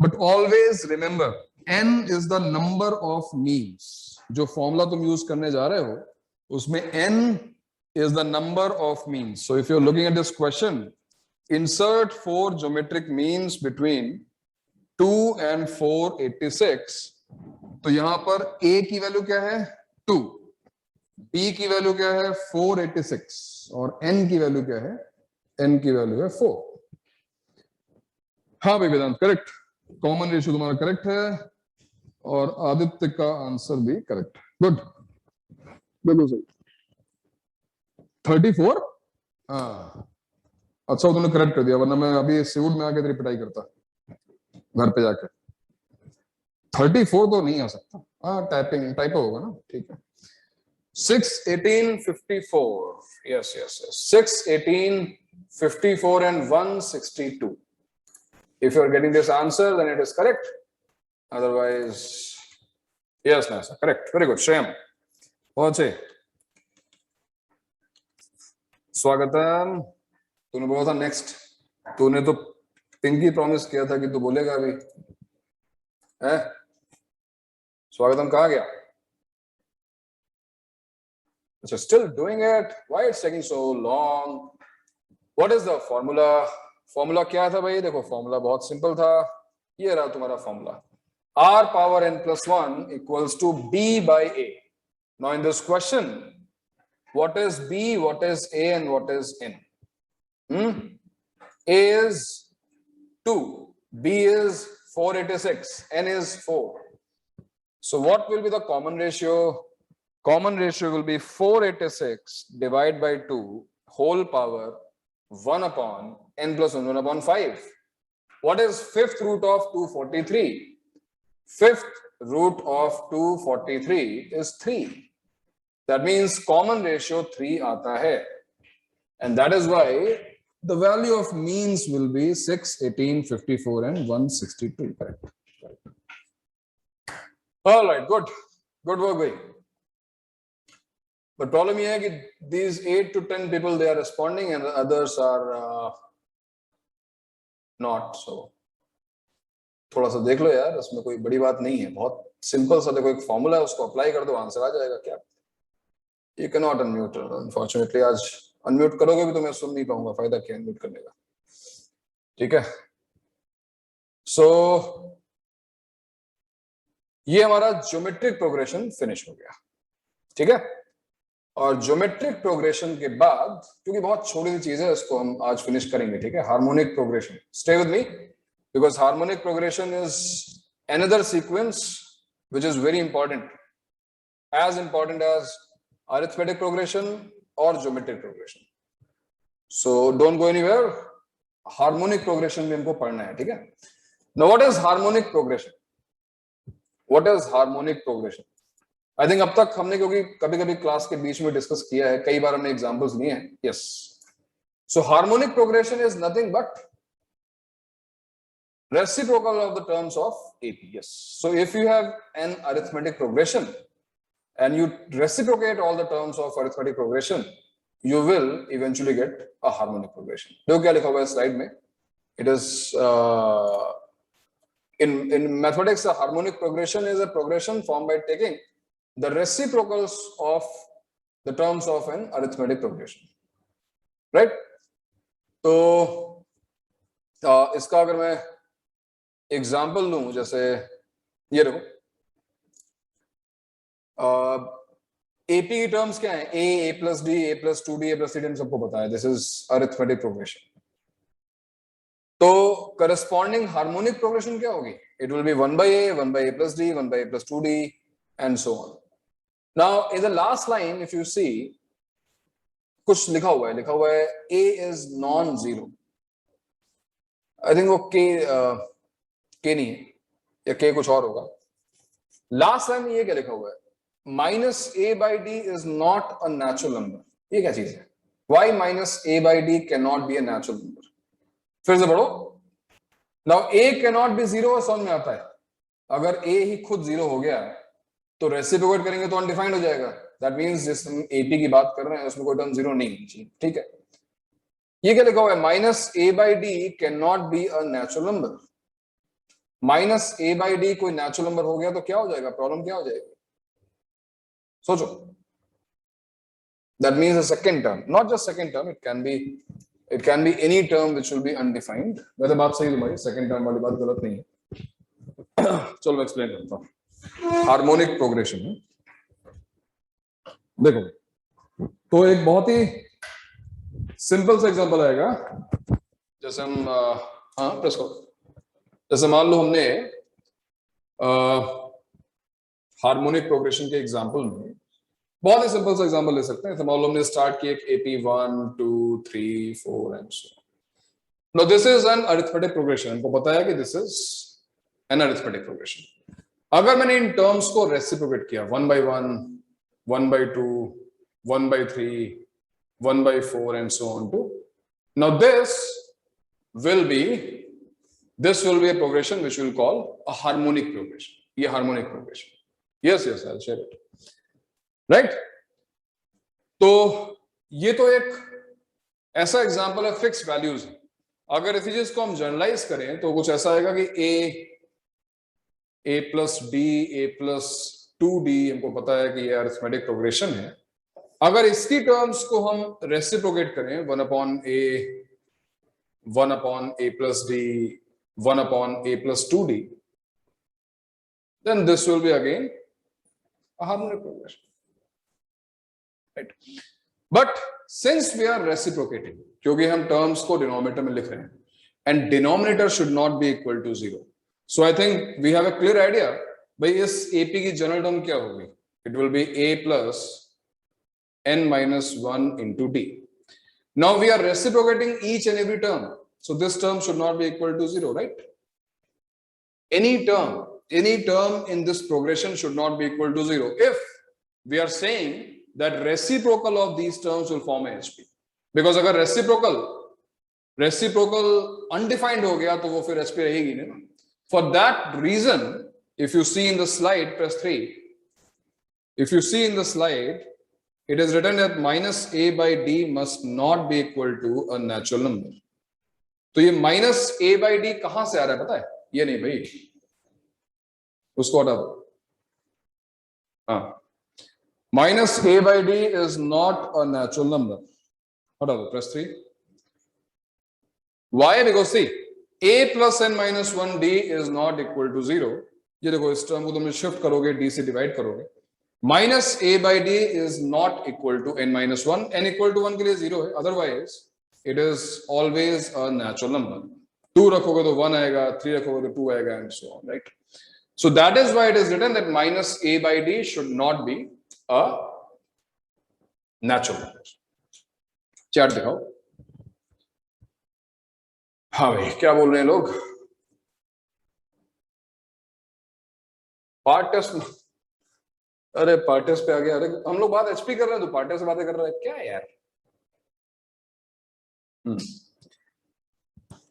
but always remember n is the number of means. जो फॉर्मूला तुम यूज करने जा रहे हो उसमें n is the number of means. So if you're looking at this question, insert 4 geometric means between 2 and 486. तो यहां पर a की वैल्यू क्या है 2, b की वैल्यू क्या है 486 और n की वैल्यू क्या है, n की वैल्यू है 4. हाँ भाई वेदांत करेक्ट. कॉमन रेशियो तुम्हारा करेक्ट है और आदित्य का आंसर भी करेक्ट. गुड, बिल्कुल सही. 34. हाँ अच्छा तुमने करेक्ट कर दिया, वरना मैं अभी सिउल में आके तेरी पिटाई करता घर पे जाकर. 34 तो नहीं आ सकता. हाँ टाइपो होगा ना. ठीक है. 6 18 54. Yes. 6 18 54 and 162. If you are getting this answer, then it is correct. Otherwise, yes, Nasa, correct. Very good. Shyam. बहुत सही. स्वागतम. तूने बोला था नेक्स्ट. तूने तो पिंकी प्रॉमिस किया था कि तू बोलेगा अभी. है स्वागतम कहाँ गया? अच्छा, still doing it. Why it's taking so long? What is the formula? Formula क्या था भाई? देखो फॉर्मूला बहुत सिंपल था. ये रहा तुम्हारा formula. r power n plus 1 equals to b by a. Now in this question, what is b, what is a, and what is n? A is 2, b is 486, n is 4. So what will be the common ratio? Common ratio will be 486 divided by 2 whole power 1 upon n plus 1 upon 5. What is fifth root of 243? Fifth root of 243 is 3. That means common ratio 3 aata hai. And that is why the value of means will be 6, 18, 54 and 162. Correct. All right, good. Good work, bhai. But problem ये है कि these 8 to 10 people they are responding and others are not. So थोड़ा सा देख लो यार, इसमें कोई बड़ी बात नहीं है. बहुत सिंपल सा देखो, एक फॉर्मूला है, उसको अप्लाई कर दो, आंसर आ जाएगा. क्या you cannot unmute unfortunately. आज अनम्यूट करोगे भी तो मैं सुन नहीं पाऊंगा. फायदा क्या अनम्यूट करने का. ठीक है. सो ये हमारा ज्योमेट्रिक प्रोग्रेशन फिनिश हो गया. ठीक है. और ज्योमेट्रिक प्रोग्रेशन के बाद, क्योंकि बहुत छोटी सी चीज है, इसको हम आज फिनिश करेंगे. ठीक है. Harmonic progression. Stay with me because harmonic progression is another sequence which is very important, as important as arithmetic progression or geometric progression. So don't go anywhere. Harmonic progression भी हमको पढ़ना है. ठीक है. Now what is harmonic progression? What is harmonic progression? I think अब तक हमने, क्योंकि कभी कभी क्लास के बीच में डिस्कस किया है, कई बार हमने एग्जांपल्स लिए हैं. Yes. So harmonic progression is nothing but reciprocal of the terms of AP. Yes. So if you have an arithmetic progression and you reciprocate all the terms of arithmetic progression, you will eventually get a harmonic progression. देखो क्या लिखा हुआ है slide में. It is in mathematics, a harmonic progression is a progression formed by taking the reciprocals of the terms of an arithmetic progression. Right? तो इसका अगर मैं एग्जाम्पल लूं, जैसे ये देखो, एपी की टर्म्स क्या है? ए प्लस डी, ए प्लस 2d, ए प्लस 3d, हम सबको पता है. This is arithmetic progression. तो करस्पॉन्डिंग हार्मोनिक प्रोग्रेशन क्या होगी? It will be 1 by a plus d, 1 by a plus 2d, and so on. Now in the last line, if you see, कुछ लिखा हुआ है a is non zero, I think वो k नहीं है, या k कुछ और होगा। लास्ट टाइम ये क्या लिखा हुआ है, minus a by d is not a natural number, ये क्या चीज है, why minus a by d can not be a natural number. फिर से पढ़ो, now a can not be zero, समझ में आता है, अगर a ही खुद जीरो हो गया तो रेसिप्रोकेट करेंगे तो अनडिफाइंड हो जाएगा, दैट मींस जिस हम एपी की बात कर रहे हैं उसमें कोई टर्म जीरो नहीं होनी चाहिए, ठीक है। ये क्या लिखा हुआ है, minus a by d can not be a natural number, minus a by D कोई नेचुरल नंबर हो गया तो क्या हो जाएगा, प्रॉब्लम क्या हो जाएगी, सोचो। That means the second term, not just second term, it can be any term which will be undefined. वैसे बात सही तुम्हारी, सेकंड टर्म वाली बात गलत नहीं है। चलो मैं एक्सप्लेन करता हूं। हार्मोनिक प्रोग्रेशन है, देखो तो एक बहुत ही सिंपल सा एग्जांपल आएगा, जैसे हम हाँ प्रेस करो, जैसे मान लो हमने हार्मोनिक प्रोग्रेशन के एग्जांपल में बहुत ही सिंपल सा एग्जांपल ले सकते हैं। मान लो हमने स्टार्ट किया AP 1 2 3 4 and so. Now this is an arithmetic progression, हमको पता है कि this is an arithmetic progression. अगर मैंने इन टर्म्स को रेसिप्रोकेट किया 1 by 1 1 by 2 1 by 3 1 by 4 and so on to, now this will be a progression which we'll call a harmonic progression. ये harmonic progression, yes I'll share it, right? तो ये तो एक ऐसा एग्जांपल है fix values है। अगर इसी चीज को हम जनरलाइज करें तो कुछ ऐसा आएगा कि a plus D a plus 2d, हमको पता है कि ये अरिथमेटिक प्रोग्रेशन है। अगर इसकी टर्म्स को हम रेसिप्रोकेट करें 1 upon a 1 upon a plus d 1 upon a plus 2d, then this will be again a harmonic progression, right? But since we are reciprocating, क्योंकि हम terms को denominator में लिख रहे हैं, and denominator should not be equal to 0, so I think we have a clear idea भाई इस AP की जनरल टर्म क्या होगी, it will be a plus n minus 1 into d. Now we are reciprocating each and every term, so this term should not be equal to 0, right? Any term in this progression should not be equal to 0 if we are saying that reciprocal of these terms will form a HP. Because अगर reciprocal undefined हो गया तो वो फिर HP रहेगी नहीं। For that reason, if you see in the slide, press 3. If you see in the slide, it is written that minus a by d must not be equal to a natural number. तो ये minus a by d कहां से आ रहा है पता है? ये नहीं भाई, उसको हटा दो। हाँ, minus a by d is not a natural number, हटा दो, press 3. Why? Because see, a plus n minus 1 d is not equal to 0. ये देखो इस टर्म को तुम शिफ्ट करोगे, d से डिवाइड करोगे, minus a by d is not equal to n minus 1. n equal to 1 के लिए 0 है, otherwise it is always a natural number. 2 रखोगे तो 1 आएगा, 3 रखोगे तो 2 आएगा and so on, right? So that is why it is written that minus a by d should not be a natural number. Chart दिखाओ। हाँ भाई क्या बोल रहे हैं लोग, पार्ट टेस्ट, अरे पार्ट टेस्ट पे आ गया, अरे हम लोग बात एचपी कर रहे हैं तो पार्ट टेस्ट से बातें कर रहे हैं, क्या यार।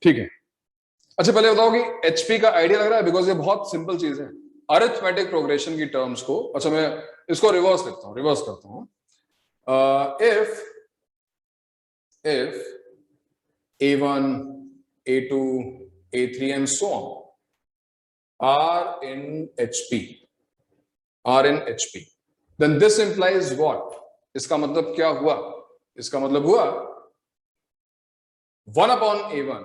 ठीक है, अच्छा पहले बताओ कि एचपी का आइडिया लग रहा है, बिकॉज ये बहुत सिंपल चीज है। अरिथमेटिक प्रोग्रेशन की टर्म्स को, अच्छा मैं इसको रिवर्स लिखता हूं, रिवर्स करता हूं। if a1 a2 a3 and so on are in HP, then this implies what? इसका मतलब क्या हुआ, इसका मतलब हुआ 1 upon a1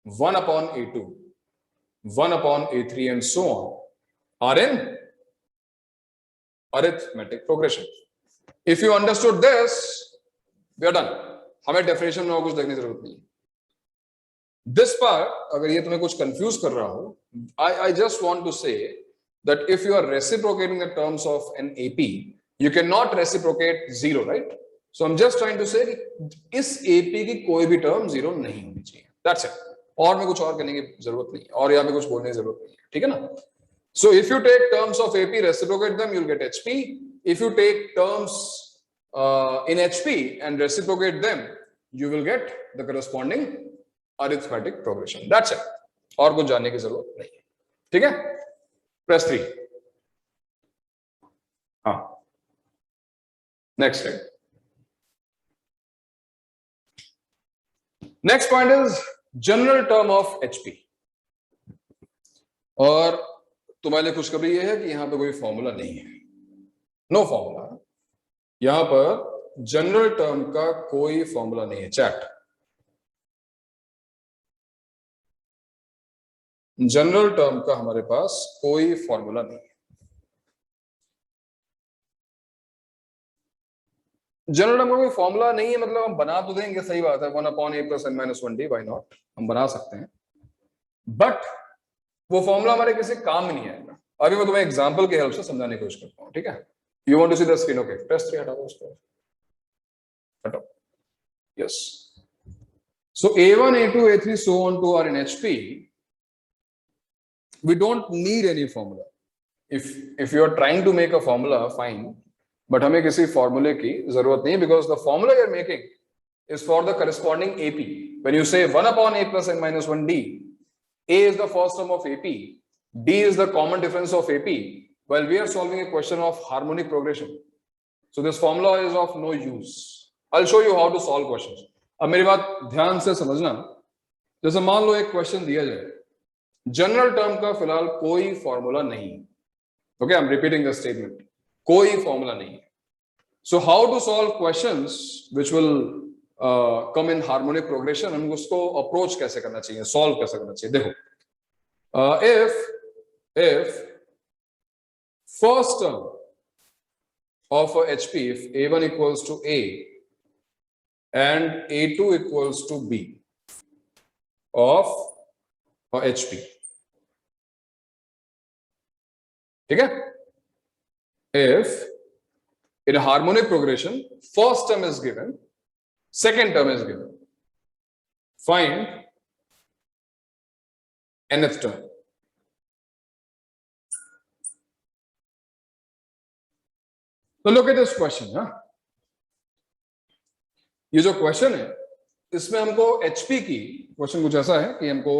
1 upon a2 1 upon a3 and so on are in arithmetic progression. If you understood this, we are done. हमें definition में और कुछ देखने की जरूरत नहीं है। This part, अगर ये तुम्हें कुछ कंफ्यूज कर रहा हो, I just want to say that if you are reciprocating the terms of an AP, you cannot reciprocate 0, right? So I am just trying to say इस एपी की कोई भी टर्म जीरो नहीं होनी चाहिए, दैट्स इट। और में कुछ और करने की जरूरत नहीं है, और यहाँ पे कुछ बोलने की जरूरत नहीं है, ठीक है ना। So if you take terms of AP, reciprocate them, you will get HP. If you take terms in HP and reciprocate them, you will get the corresponding arithmetic progression. That's it. और कुछ जानने की जरूरत नहीं है, ठीक है। Press 3। हाँ, नेक्स्ट है। Next point is general term of HP। और तुम्हारे लिए खुशखबरी यह है कि यहां पे कोई फॉर्मूला नहीं है, नो फॉर्मूला। यहां पर जनरल टर्म का कोई फॉर्मूला नहीं है। चैट, जनरल टर्म का हमारे पास कोई फॉर्मूला नहीं है। जनरल टर्म का कोई फॉर्मूला नहीं है मतलब हम बना तो देंगे, सही बात है, 1/a + n-1d, व्हाई नॉट, हम बना सकते हैं, बट वो फॉर्मूला हमारे किसी काम में नहीं आएगा। अभी मैं तुम्हें एग्जांपल के हेल्प से समझाने की कोशिश करता हूं, ठीक है। You want to see the screen? Okay, press 3 हटा दो उसको, हटाओ, yes. So A1, A2, A3, so on to are in HP. We don't need any formula. If you are trying to make a formula, fine, but हमें किसी formula की जरूरत नहीं, because the formula you are making is for the corresponding AP. When you say 1/a + n-1d, A is the first term of AP, D is the common difference of AP, while we are solving a question of harmonic progression. So this formula is of no use. I'll show you how to solve questions. अब मेरी बात ध्यान से समझना। जैसे मान लो एक question दिया जाए, जनरल टर्म का फिलहाल कोई फॉर्मूला नहीं, okay, I am repeating the statement, कोई फॉर्मूला नहीं है। So how to solve questions which will come in harmonic progression, हमको उसको अप्रोच कैसे करना चाहिए, सॉल्व कैसे करना चाहिए। देखो, if first term of a HP, if A1 equals to A and A2 equals to B of HP, ठीक है। If in a harmonic progression first term is given, second term is given, find nth term। तो look at this question, हाँ, ये जो question है इसमें हमको HP की, क्वेश्चन कुछ ऐसा है कि हमको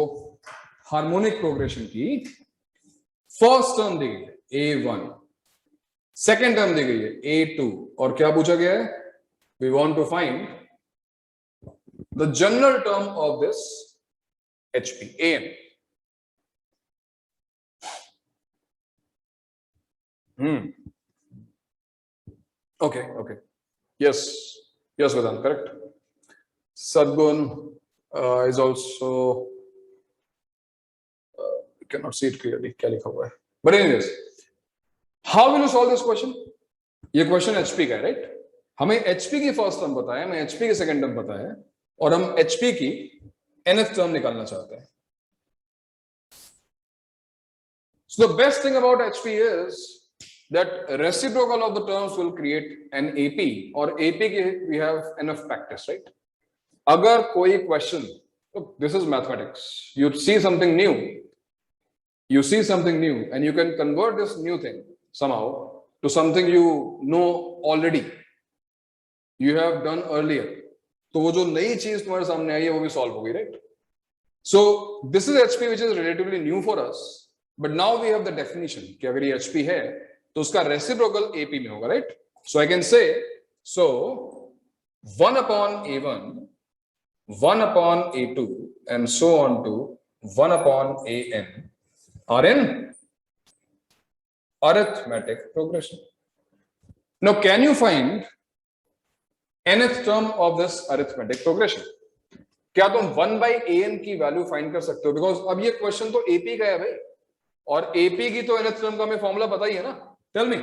हार्मोनिक प्रोग्रेशन की फर्स्ट टर्म दी गई है A1, सेकेंड टर्म दी गई है A2, और क्या पूछा गया है, we want to find the general term of this HP AN। okay, yes, Vedant, correct. Sadgun is also you cannot see it clearly, क्या लिखा हुआ है, but anyways, how will you solve this question? ये question HP का है, right. हमें HP की first term पता है, हमें HP की सेकंड टर्म पता है, और हम HP की nth टर्म निकालना चाहते हैं। So the best thing about HP is that reciprocal of the terms will create an AP, और AP के we have enough practice, right? अगर कोई question, look, this is mathematics, you see something new, and you can convert this new thing somehow to something you know already, you have done earlier, तो वो जो नई चीज तुम्हारे सामने आई है वो भी solve होगी, right? So this is HP which is relatively new for us, but now we have the definition कि अगर ये HP है तो उसका रेसिप्रोकल AP में होगा, राइट। सो आई कैन से, सो 1/A1, 1/A2 and so on to 1/AN are in arithmetic progression. Now can you find nth term of this arithmetic progression? क्या तुम 1/AN की वैल्यू फाइंड कर सकते हो? बिकॉज अब ये क्वेश्चन तो AP का है भाई, और AP की तो nth टर्म का हमें फॉर्मूला पता ही है ना। टेल मी,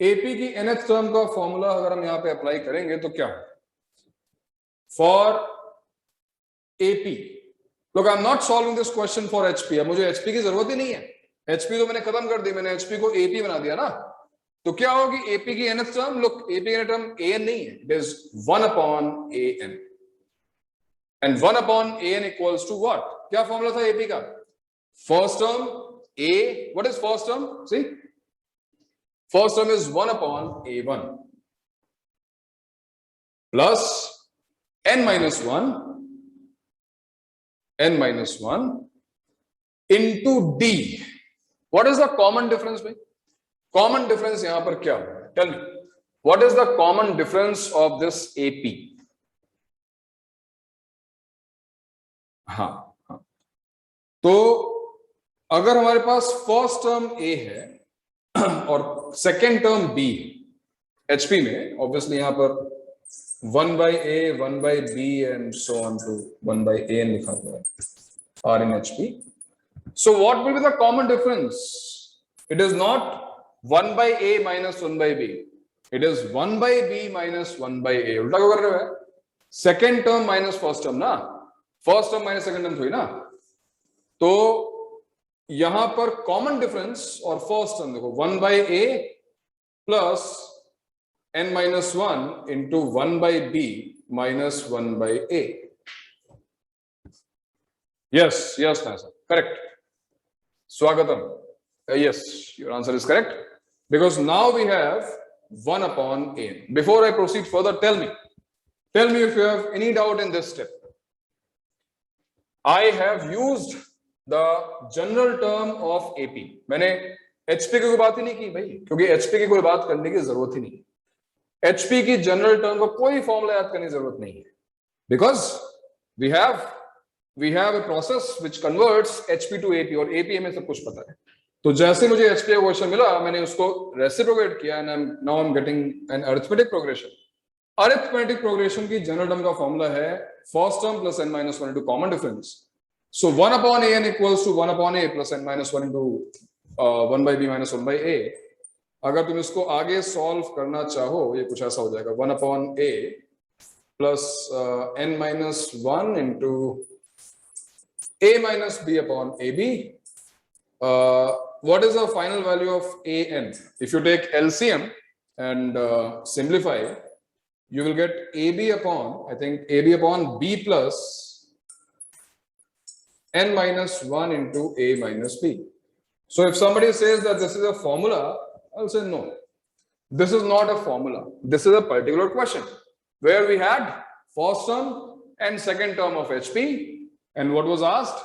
AP की nth टर्म का फॉर्मूला अगर हम यहां पे अप्लाई करेंगे तो क्या है? फॉर AP, लोग, आई am not solving this question for HP। अब मुझे HP की जरूरत ही नहीं है, HP तो मैंने खत्म कर दी, मैंने HP को AP बना दिया ना। तो क्या होगी एपी की nth टर्म? लुक, एपी की टर्म an नहीं है, it is 1 upon an, and 1 upon an equals to what? क्या फॉर्मूला था एपी का? First term a, what is first term? See, first term is 1 upon a1 plus n minus 1 into d. What is the common difference भाई? Common difference यहां पर क्या होगा? Tell me, what is the common difference of this AP? हाँ, हाँ, तो अगर हमारे पास फर्स्ट टर्म A है और सेकेंड टर्म B है HP में, ऑब्वियसली यहां पर 1 by A, 1 by B and so on to 1 by AN लिखा हुआ है R in HP. So what will be the common difference? It is not 1 by A minus 1 by B. It is 1 by B minus 1 by A. उल्टा क्यों कर रहे हो? Second term minus first term ना, first term minus second term थोड़ी ना. तो यहां पर कॉमन डिफरेंस और फर्स्ट टर्म देखो, 1 by A plus n minus 1 into 1 by B minus 1 by A. Yes, yes, sir. Correct. Swagatam. Yes, your answer is correct. Because now we have 1 upon A. Before I proceed further, tell me if you have any doubt in this step. I have used the general term of AP. मैंने HP की कोई बात ही नहीं की भाई, क्योंकि HP की कोई बात करने की जरूरत ही नहीं. HP की जनरल टर्म को कोई फॉर्मूला याद करने की जरूरत नहीं है, because we have a process which converts HP to AP, और AP हमें सब कुछ पता है. तो जैसे मुझे HP का क्वेश्चन मिला, मैंने उसको रेसिप्रोकेट किया and now I am getting an arithmetic progression. Arithmetic progression की जनरल टर्म का फॉर्मूला है first term plus n minus 1 into common difference. So 1 upon an equals to 1 upon A plus n minus 1 into 1 by B minus 1 by A. अगर तुम इसको आगे solve करना चाहो, ये कुछ ऐसा हो जाएगा, 1 upon A plus n minus 1 into A minus B upon AB. What is the final value of AN? If you take LCM and simplify, you will get AB upon, I think AB upon B plus n minus 1 into A minus B. So if somebody says that this is a formula, I'll say no, this is not a formula. This is a particular question where we had first term and second term of HP, and what was asked?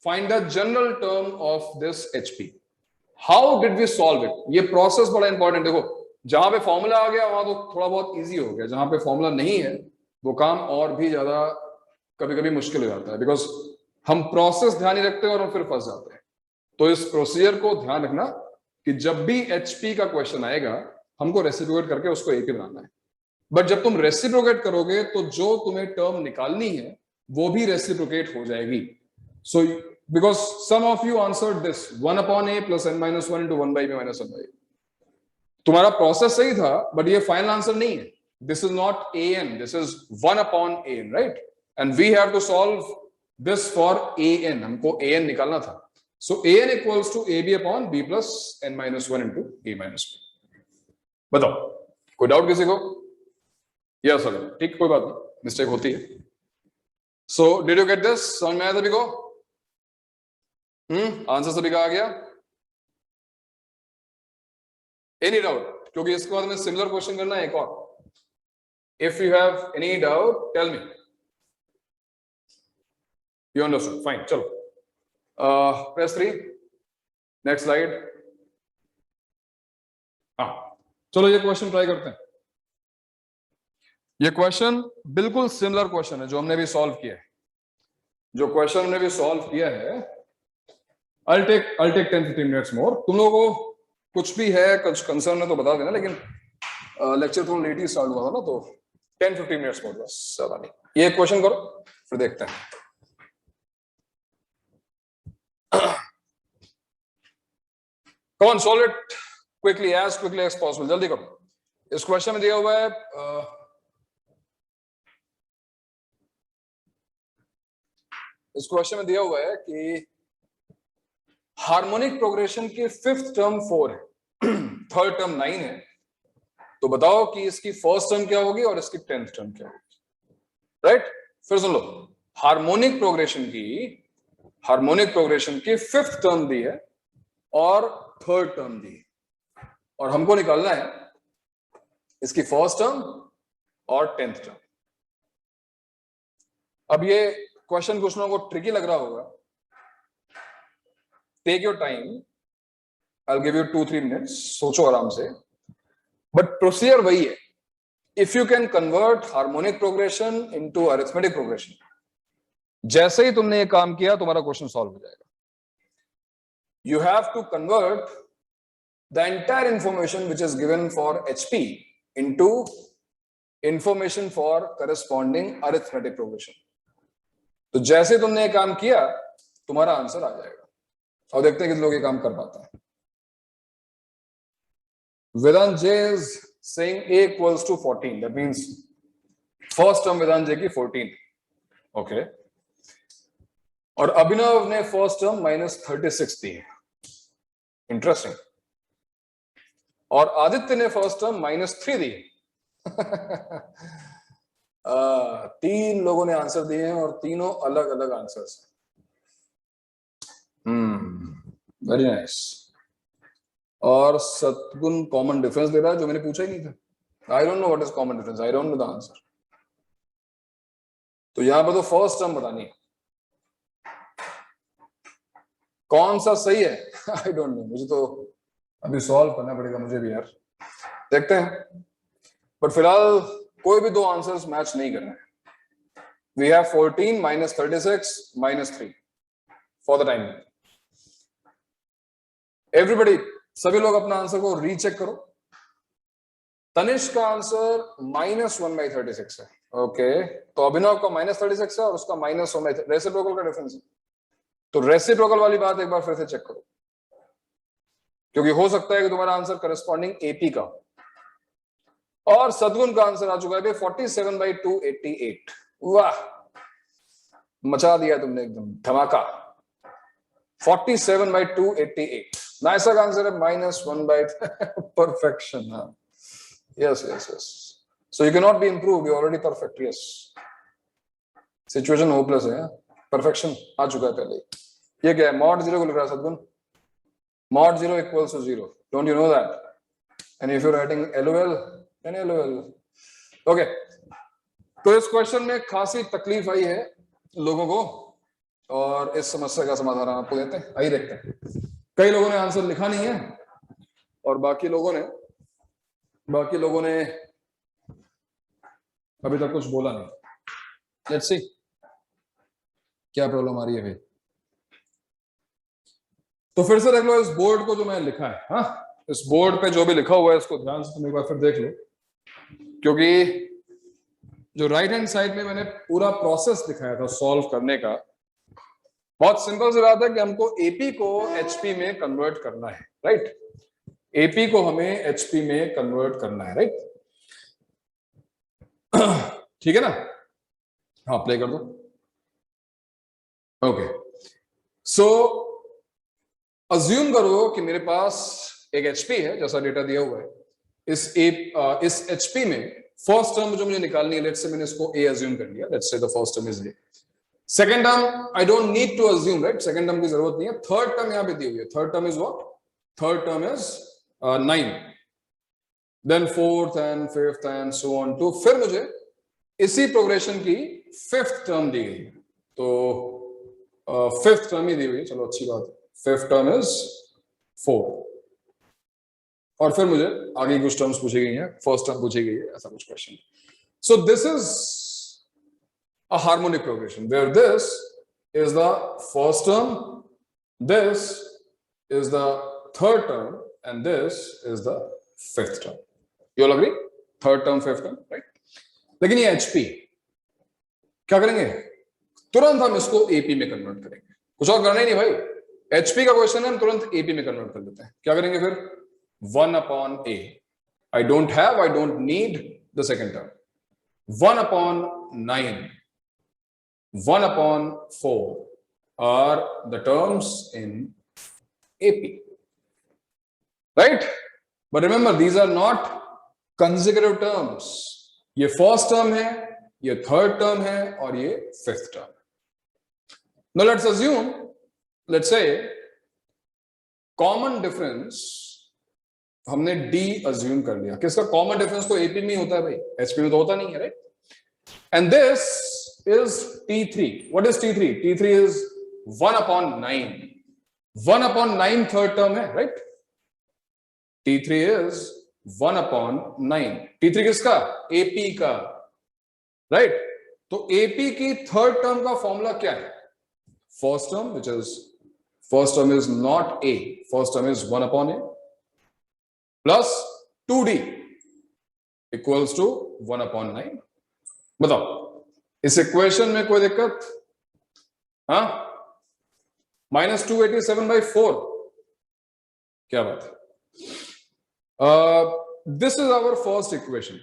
Find the general term of this HP. How did we solve it? ये process बड़ा important. देखो, जहां पे formula आ गया वहां तो थोड़ा बहुत इजी हो गया, जहां पे फॉर्मूला नहीं है वो काम और भी ज्यादा कभी कभी मुश्किल हो जाता है, बिकॉज हम प्रोसेस ध्यान नहीं रखते और हम फिर फंस जाते हैं. तो इस प्रोसीजर को ध्यान रखना कि जब भी HP का क्वेश्चन आएगा हमको रेसिप्रोकेट करके उसको AP बनाना है. बट जब तुम रेसिप्रोकेट करोगे तो जो तुम्हें टर्म निकालनी है वो भी रेसिप्रोकेट हो जाएगी. So because some of you answered this 1 upon A plus n minus 1 into 1 by B minus 1 by A. तुम्हारा प्रोसेस सही था, बट ये फाइनल आंसर नहीं है. This is not AN, this is 1 upon AN, right? And we have to solve this for AN. हमको AN निकालना था. So AN equals to AB upon B plus n minus 1 into A minus B. बताओ, कोई doubt किसी को? Yes sir, ठीक, कोई बात नहीं, मिस्टेक होती है. So did you get this? समझ में आया सभी को? आंसर सभी का आ गया? Any doubt? क्योंकि इसके बाद में सिमिलर क्वेश्चन करना है एक और. If you have any doubt tell me. You understand? Fine, चलो. Press 3. Next slide. हाँ, चलो ये क्वेश्चन ट्राई करते हैं. ये क्वेश्चन बिल्कुल सिमिलर क्वेश्चन है जो हमने भी सॉल्व किया है. जो क्वेश्चन हमने भी सॉल्व किया है, I'll take 10-15 minutes more. तुम लोगों को कुछ भी है, कुछ कंसर्न है तो बता देना, लेकिन लेक्चर थोड़ा लेट ही स्टार्ट हुआ था ना, तो 10-15 मिनट्स मोर, बस, ज्यादा नहीं. ये क्वेश्चन करो फिर देखते हैं. Come on, solve it quickly as possible. जल्दी करो. इस क्वेश्चन में दिया हुआ है कि हार्मोनिक प्रोग्रेशन की फिफ्थ टर्म 4 है, थर्ड टर्म 9 है, तो बताओ कि इसकी फर्स्ट टर्म क्या होगी और इसकी 10th टर्म क्या होगी, राइट? फिर सुन लो, हार्मोनिक प्रोग्रेशन की 5th टर्म दी है और 3rd टर्म दी है, और हमको निकालना है इसकी फर्स्ट टर्म और 10th टर्म। अब ये क्वेश्चन कुछ लोगों को ट्रिकी लग रहा होगा, take your time, I will give you 2-3 minutes, सोचो आराम से, बट प्रोसीजर वही है। If you can convert harmonic progression into arithmetic progression, जैसे ही तुमने ये काम किया तुम्हारा क्वेश्चन सॉल्व हो जाएगा। You have to convert the entire information which is given for HP into information for corresponding arithmetic progression. तो जैसे तुमने ये काम किया तुम्हारा आंसर आ जाएगा, और देखते हैं कितने लोग ये काम कर पाते हैं। Vedant J is saying A equals to 14. That means first term Vedant J की 14. Okay. और अभिनव ने फर्स्ट टर्म -36 दी है, इंटरेस्टिंग। और आदित्य ने फर्स्ट टर्म -3 दी है। 3 लोगों ने आंसर दिए हैं और तीनों अलग अलग आंसर्स हैं। Very nice. और सतगुण कॉमन डिफरेंस दे रहा है जो मैंने पूछा ही नहीं था। I don't know what is common difference, I don't know the answer. तो यहां पर तो फर्स्ट टर्म बतानी है, कौन सा सही है आई डोंट नो, मुझे तो अभी सॉल्व करना पड़ेगा मुझे भी यार, देखते हैं। बट फिलहाल कोई भी 2 आंसर्स मैच नहीं कर रहे हैं। We have 14 -36 -3 for the time. Everybody, सभी लोग अपना आंसर को रीचेक करो। तनिष्क का आंसर -1/36 है। ओके, तो अभिनव का -36 है और उसका -1/, रेसिप्रोकल का डिफरेंस है। तो रेसिप्रोकल वाली बात एक बार फिर से चेक करो, क्योंकि हो सकता है कि तुम्हारा आंसर करस्पॉन्डिंग AP का। और सदगुण का आंसर आ चुका है 47/288। वाह, मचा दिया तुमने एकदम धमाका। 47/288 नाइस आंसर है, -1/, perfection। yes so you cannot be improved, you're already perfect। yes, situation hopeless है, perfection आ चुका है पहले। ये क्या है, mod 0 को लिख रहा है सदगुण, mod 0 equals to 0, don't you know that? and if you're writing LOL then LOL। okay, तो इस क्वेश्चन में खासी तकलीफ आई है लोगों को, और इस समस्या का समाधान आपको देते हैं। आइए देखते हैं। कई लोगों ने आंसर लिखा नहीं है और बाकी लोगों ने अभी तक कुछ बोला नहीं। लेट्स सी क्या प्रॉब्लम आ रही है भाई। तो फिर से देख लो इस बोर्ड को जो मैंने लिखा है। हाँ, इस बोर्ड पे जो भी लिखा हुआ है इसको ध्यान से तुम एक बार फिर देख लो, क्योंकि जो राइट हैंड साइड में मैंने पूरा प्रोसेस दिखाया था सॉल्व करने का, बहुत सिंपल सी बात है कि हमको AP को HP में कन्वर्ट करना है, राइट? AP को हमें HP में कन्वर्ट करना है, राइट? ठीक है ना? हाँ, प्ले कर दो। ओके, सो अज्यूम करो कि मेरे पास एक HP है, जैसा डेटा दिया हुआ है। इस HP में फर्स्ट टर्म जो मुझे निकालनी है, लेट्स से मैंने इसको A अज्यूम कर लिया, let's say the first term is A। Second term I don't need to assume, right? Second term की जरूरत नहीं है। थर्ड टर्म यहां पे दी हुई है। Third term is what? Third term is 9, then fourth and fifth and so on too. फिर मुझे इसी प्रोग्रेशन की फिफ्थ टर्म दी गई, तो फिफ्थ टर्म ही दी हुई है, चलो अच्छी बात है। फिफ्थ टर्म इज 4, और फिर मुझे आगे कुछ टर्म्स पूछी गई हैं, फर्स्ट टर्म पूछी गई है, ऐसा कुछ question. So this is a harmonic progression where this is the first term, this is the third term, and this is the fifth term. You all agree? Third term, fifth term, right? लेकिन ये HP क्या करेंगे? तुरंत हम इसको AP में convert करेंगे, कुछ और करना ही नहीं भाई। HP का क्वेश्चन है, हम तुरंत AP में कन्वर्ट कर लेते हैं। क्या करेंगे फिर? 1/A। I don't need the second term। 1/9, 1/4 are the terms in AP, right? But remember these are not consecutive terms. ये फर्स्ट टर्म है, ये थर्ड टर्म है और ये fifth term. Now let's assume, let's say common difference हमने d assume कर लिया. किसका कॉमन डिफरेंस? तो एपी में होता है भाई, एचपी में तो होता नहीं है, right? And this is T3. What is T3? T3 is 1/9. 1/9 third term है, राइट? T3 is 1/9. T3 किसका? एपी का, राइट? तो एपी की थर्ड टर्म का फॉर्मूला क्या है? First term, which is first term is not a, first term is 1/a plus 2d equals to 1/9. बताओ इस इक्वेशन में कोई दिक्कत? हाँ, -287/4. क्या बात है? This is our first equation.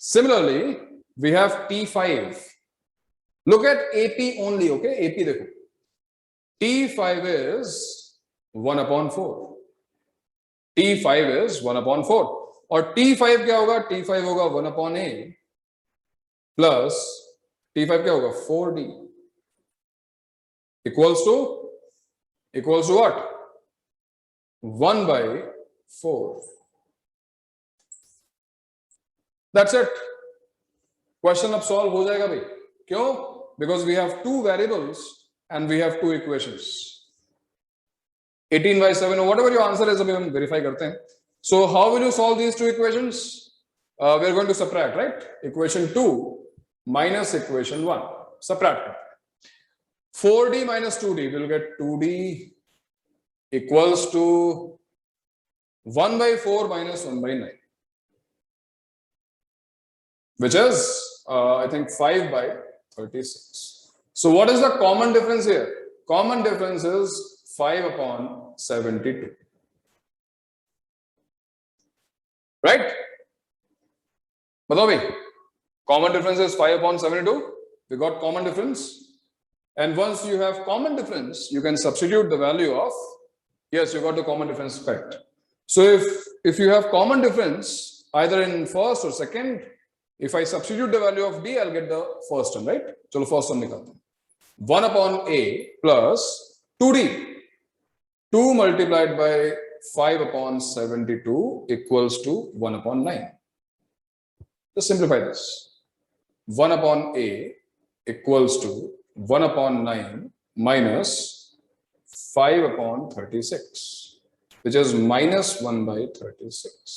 Similarly, we have T5. Look at AP only, okay? AP देखो, T5 is 1/4. T5 is 1/4. और T5 क्या होगा? T5 होगा 1/a प्लस T5 क्या होगा? 4d equals to what? 1/4. That's it. Question अब solve हो जाएगा भाई. क्यों? Because we have two variables and we have two equations. 18/7 or whatever your answer is, अभी हम verify करते हैं. So how will you solve these two equations? We are going to subtract, right? Equation 2 minus equation 1. Subtract करते हैं. 4d minus 2d will get 2d equals to 1/4 minus 1/9, which is I think 5/36. So what is the common difference here? Common difference is 5/72. Right? बताओ भाई, common difference is 5/72. We got common difference, and once you have common difference, you can substitute the value of, yes, you got the common difference correct. So if you have common difference either in first or second, if I substitute the value of d, I'll get the first term, right? चलो first term निकालते हैं. 1/a plus 2d. 2 multiplied by 5/72 equals to 1/9. Just simplify this. 1/a equals to 1/9 minus 5/36, which is minus 1/36.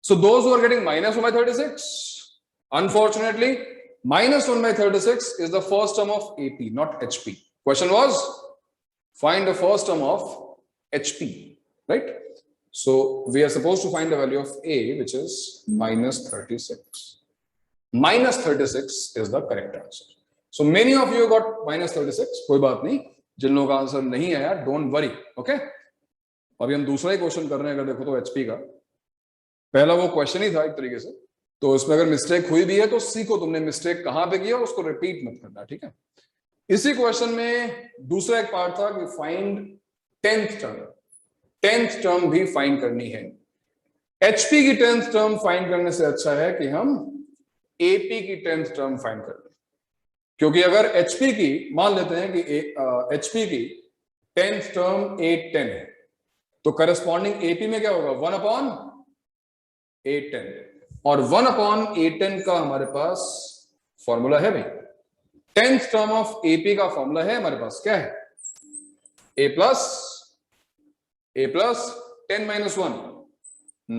So those who are getting minus 1/36, unfortunately, minus 1/36 is the first term of AP, not HP. Question was, find the first term of HP, right? So we are supposed to find the value of A, which is -36. -36 is the correct answer. So many of you got -36. कोई बात नहीं, जिन लोगों का answer नहीं आया, don't worry, okay? अभी हम दूसरा ही क्वेश्चन कर रहे हैं. अगर देखो तो HP का पहला वो क्वेश्चन ही था एक तरीके से, तो इसमें अगर मिस्टेक हुई भी है तो सीखो तुमने मिस्टेक कहां पे किया, उसको रिपीट मत करना, ठीक है? इसी क्वेश्चन में दूसरा एक पार्ट था कि find 10th term. 10th term भी फाइंड करनी है. एचपी की 10th टर्म फाइंड करने से अच्छा है कि हम एपी की 10th टर्म फाइंड कर लें, क्योंकि अगर एचपी की, मान लेते हैं कि एचपी की 10th टर्म 810 है, तो करस्पॉन्डिंग एपी में क्या होगा? 1/810. और 1/810 का हमारे पास फॉर्मूला है भाई. 10th टर्म ऑफ एपी का फॉर्मूला है हमारे पास, क्या है? a plus 10 minus 1,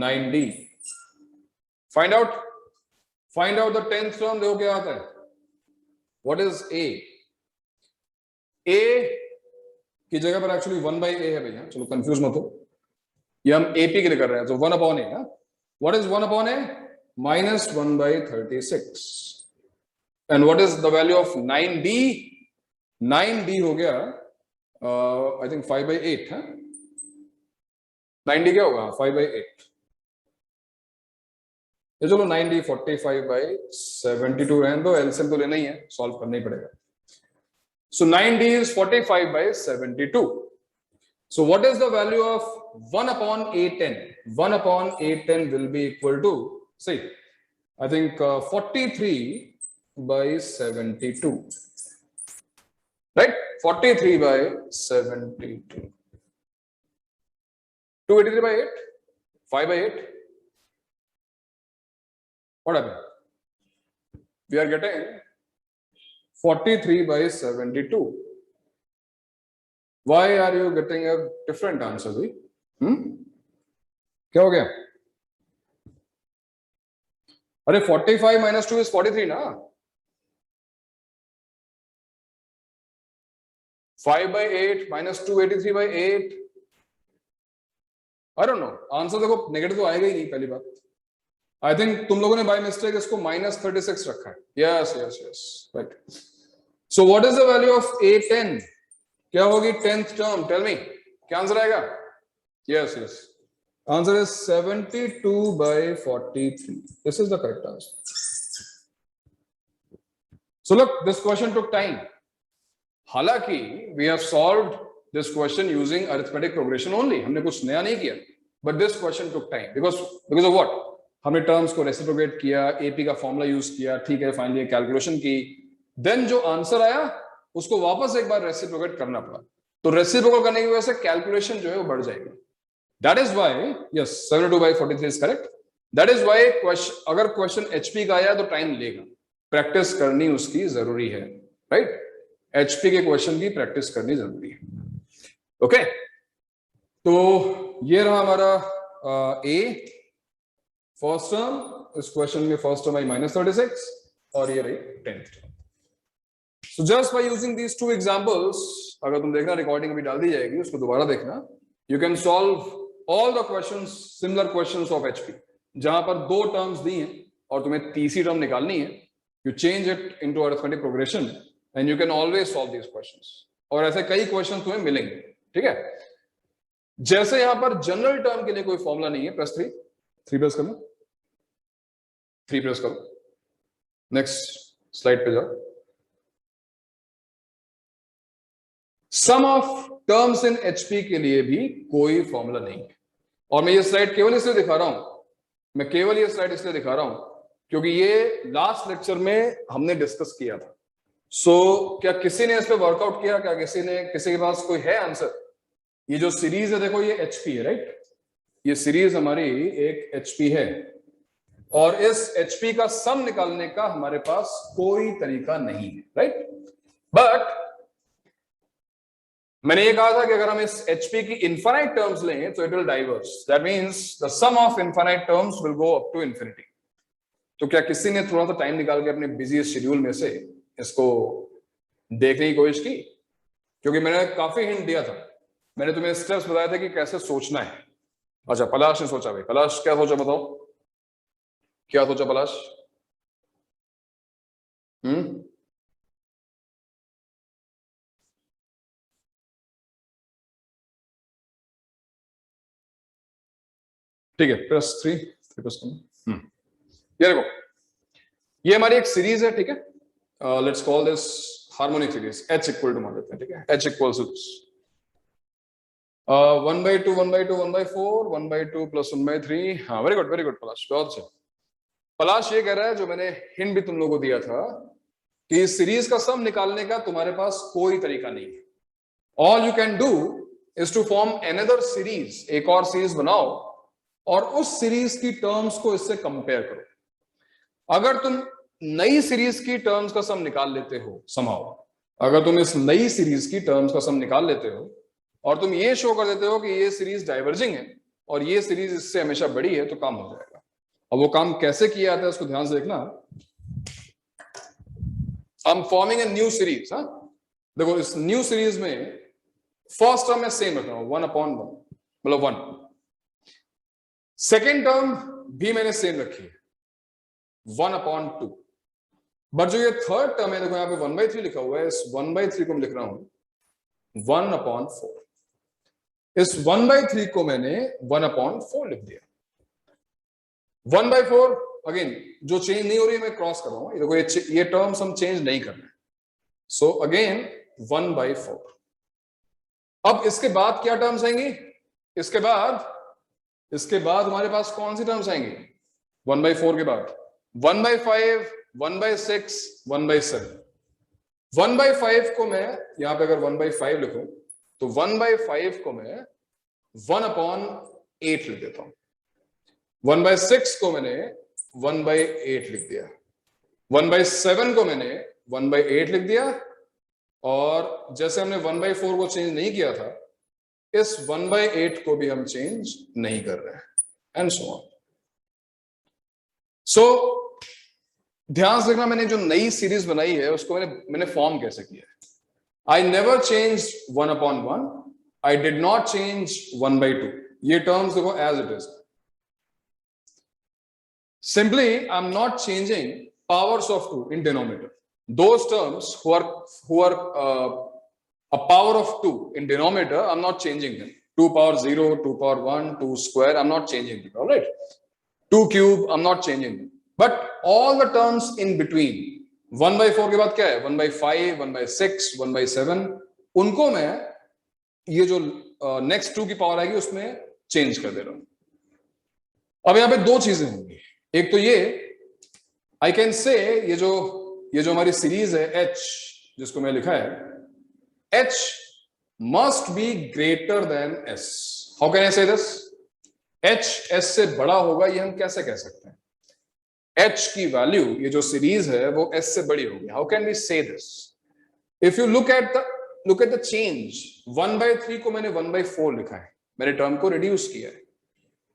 9d. Find out the 10th term. देखो क्या आता है. What is a? a की जगह पर एक्चुअली 1/a है भैया, चलो कंफ्यूज मत हो, ये हम AP के लिए कर रहे हैं. तो 1/a. What is 1/a? Minus 1/36. And what is the value of 9d? 9d हो गया I think 5/8 है. 9d क्या होगा? 5/8. ये चलो 9d 45/72 रहने दो, एलसीएम तो लेना ही है, सॉल्व करना ही पड़ेगा. So 9d is 45/72. So what is the value of 1 upon a10? 1 upon a10 will be equal to, see, I think 43 by 72, right? 43 by 72. 283 by 8, 5 by 8. What happened? We are getting 43 by 72. Why are you getting a different answer, जी? क्या हो गया? अरे 45 minus 2 is 43 ना? 5 by 8 minus 283 by 8. I don't know. Answer देखो negative तो आएगा ही नहीं पहली बात. I think तुम लोगों ने बाय मिस्टेक इसको minus 36 रखा है. Yes, yes, yes. Right. So what is the value of a10? क्या होगी 10th term? Tell me. क्या आंसर आएगा? Yes, yes. Answer is 72 by 43. This is the correct answer. So look, this question took time. हालांकि we have solved this question using arithmetic progression only. हमने कुछ नया नहीं किया. But this question took time because of what? हमने terms को reciprocate किया, AP का फॉर्मूला यूज किया, ठीक है, फाइनली कैलकुलेशन की, देन जो आंसर आया उसको वापस एक बार रेसिप्रोकेट करना पड़ा. तो रेसिप्रोकेट करने की वजह से कैलकुलेशन जो है वो बढ़ जाएगी. That is why, yes, 72 by 43 is correct. That is why अगर क्वेश्चन एचपी का आया तो टाइम लेगा, प्रैक्टिस करनी उसकी जरूरी है, राइट? एचपी के क्वेश्चन की प्रैक्टिस करनी जरूरी है. ओके, तो ये रहा हमारा ए फर्स्ट टर्म. इस क्वेश्चन में फर्स्ट टर्म आई -36 और ये रही 10th term. So just by using these two examples, अगर तुम देखना रिकॉर्डिंग अभी डाल दी जाएगी, उसको दोबारा देखना, you can solve all the questions, similar questions of HP, जहां पर दो टर्म्स दी हैं और तुम्हें तीसरी टर्म निकालनी है. You change it into arithmetic progression and you can always solve these questions. और ऐसे कई क्वेश्चन तुम्हें मिलेंगे, ठीक है? जैसे यहां पर जनरल टर्म के लिए कोई फॉर्मूला नहीं है, प्लस 3 प्रेस करना, 3 प्रेस करो, नेक्स्ट स्लाइड पे जाओ. सम ऑफ टर्म्स इन एचपी के लिए भी कोई फॉर्मूला नहीं है. और मैं ये स्लाइड केवल इसलिए दिखा रहा हूं, मैं केवल ये स्लाइड इसलिए दिखा रहा हूं क्योंकि ये लास्ट लेक्चर में हमने डिस्कस किया था. सो क्या किसी ने इस पे वर्कआउट किया? क्या किसी के पास कोई है आंसर? ये जो सीरीज है देखो, ये एचपी है, राइट? ये सीरीज हमारी एक एचपी है और इस एचपी का सम निकालने का हमारे पास कोई तरीका नहीं है, राइट? बट मैंने ये कहा था कि अगर हम इस HP की इनफाइनाइट टर्म्स लें तो it will diverse. That means the sum of infinite terms will go up to infinity. तो क्या किसी ने थोड़ा सा टाइम निकाल के अपने बिजी शेड्यूल में से इसको देखने की कोशिश की? क्योंकि मैंने काफी हिंट दिया था, मैंने तुम्हें स्टेप्स बताया था कि कैसे सोचना है. अच्छा, पलाश ने सोचा. भाई पलाश, क्या सोचा बताओ, क्या सोचा पलाश? ठीक है, प्लस 3 प्लस 1. ये देखो, ये हमारी एक सीरीज है, ठीक है? Let's call this harmonic series. H equal to मान लेते हैं, ठीक है? H equals to 1/2 1/2 1/4 1/2 plus 1/3. हाँ, वेरी गुड पलाश, बहुत अच्छा. पलाश ये कह रहा है, जो मैंने हिंट भी तुम लोगों को दिया था, कि इस सीरीज का सम निकालने का तुम्हारे पास कोई तरीका नहीं है. All you can do is to form another series. एक और सीरीज बनाओ और उस सीरीज की टर्म्स को इससे कंपेयर करो. अगर तुम नई सीरीज की टर्म्स का सम निकाल लेते हो समहाउ, अगर तुम इस नई सीरीज की टर्म्स का सम निकाल लेते हो और तुम ये शो कर देते हो कि ये सीरीज डाइवर्जिंग है और ये सीरीज इससे हमेशा बड़ी है, तो काम हो जाएगा. अब वो काम कैसे किया जाता है उसको ध्यान से देखना. I'm forming a new series. हाँ, देखो इस न्यू सीरीज में फर्स्ट टर्म में सेम रख रहा हूं, 1/1, मतलब 1. सेकेंड टर्म भी मैंने सेम रखी है, 1/2. बट जो ये थर्ड टर्म है, देखो यहाँ पे 1/3 लिखा हुआ है, इस 1/3 को मैं लिख रहा हूं 1/4. इस 1/3 को मैंने 1/4 लिख दिया. 1/4 अगेन जो चेंज नहीं हो रही है, मैं क्रॉस कर रहा हूं. देखो ये टर्म्स हम चेंज नहीं कर रहे. So again 1/4. अब इसके बाद क्या टर्म्स आएंगी? इसके बाद हमारे पास कौन सी टर्म्स आएंगी 1/4 के बाद? 1/5, 1/6, 1/7। 1/5 को मैं यहां पे अगर 1/5 लिखूं तो 1/5 को मैं 1/8 लिख देता हूं। 1/6 को मैंने 1/8 लिख दिया। 1/7 को मैंने 1/8 लिख दिया। और जैसे हमने 1/4 को चेंज नहीं किया था, इस 1/8 को भी हम चेंज नहीं कर रहे हैं, एंड सो ऑन। सो ध्यान से देखना, मैंने जो नई सीरीज बनाई है उसको मैंने फॉर्म कैसे किया है। I never change 1/1, I did not change 1/2। ये टर्म्स देखो as it is. Simply I am not changing powers of 2 in denominator. Those terms who are a power of 2 in denominator, I'm not changing them. 2 power 0, 2 power 1, 2 square, I'm not changing them. All right. 2 cube, I'm not changing them. But all the terms in between, 1/4 के बाद क्या है? 1/5, 1/6, 1/7, उनको मैं ये जो next 2 की power आएगी उसमें चेंज कर दे रहा हूं। अब यहां पे दो चीजें होंगी। एक तो ये आई कैन से ये जो हमारी सीरीज है H, जिसको मैं लिखा है H must be greater than S। How can I से दिस? H S से बड़ा होगा, ये हम कैसे कह सकते हैं? H की वैल्यू, ये जो सीरीज है वो S से बड़ी होगी। हाउ कैन वी से this? If you look at the change, 1/3 को मैंने 1/4 लिखा है, मैंने टर्म को रिड्यूस किया है।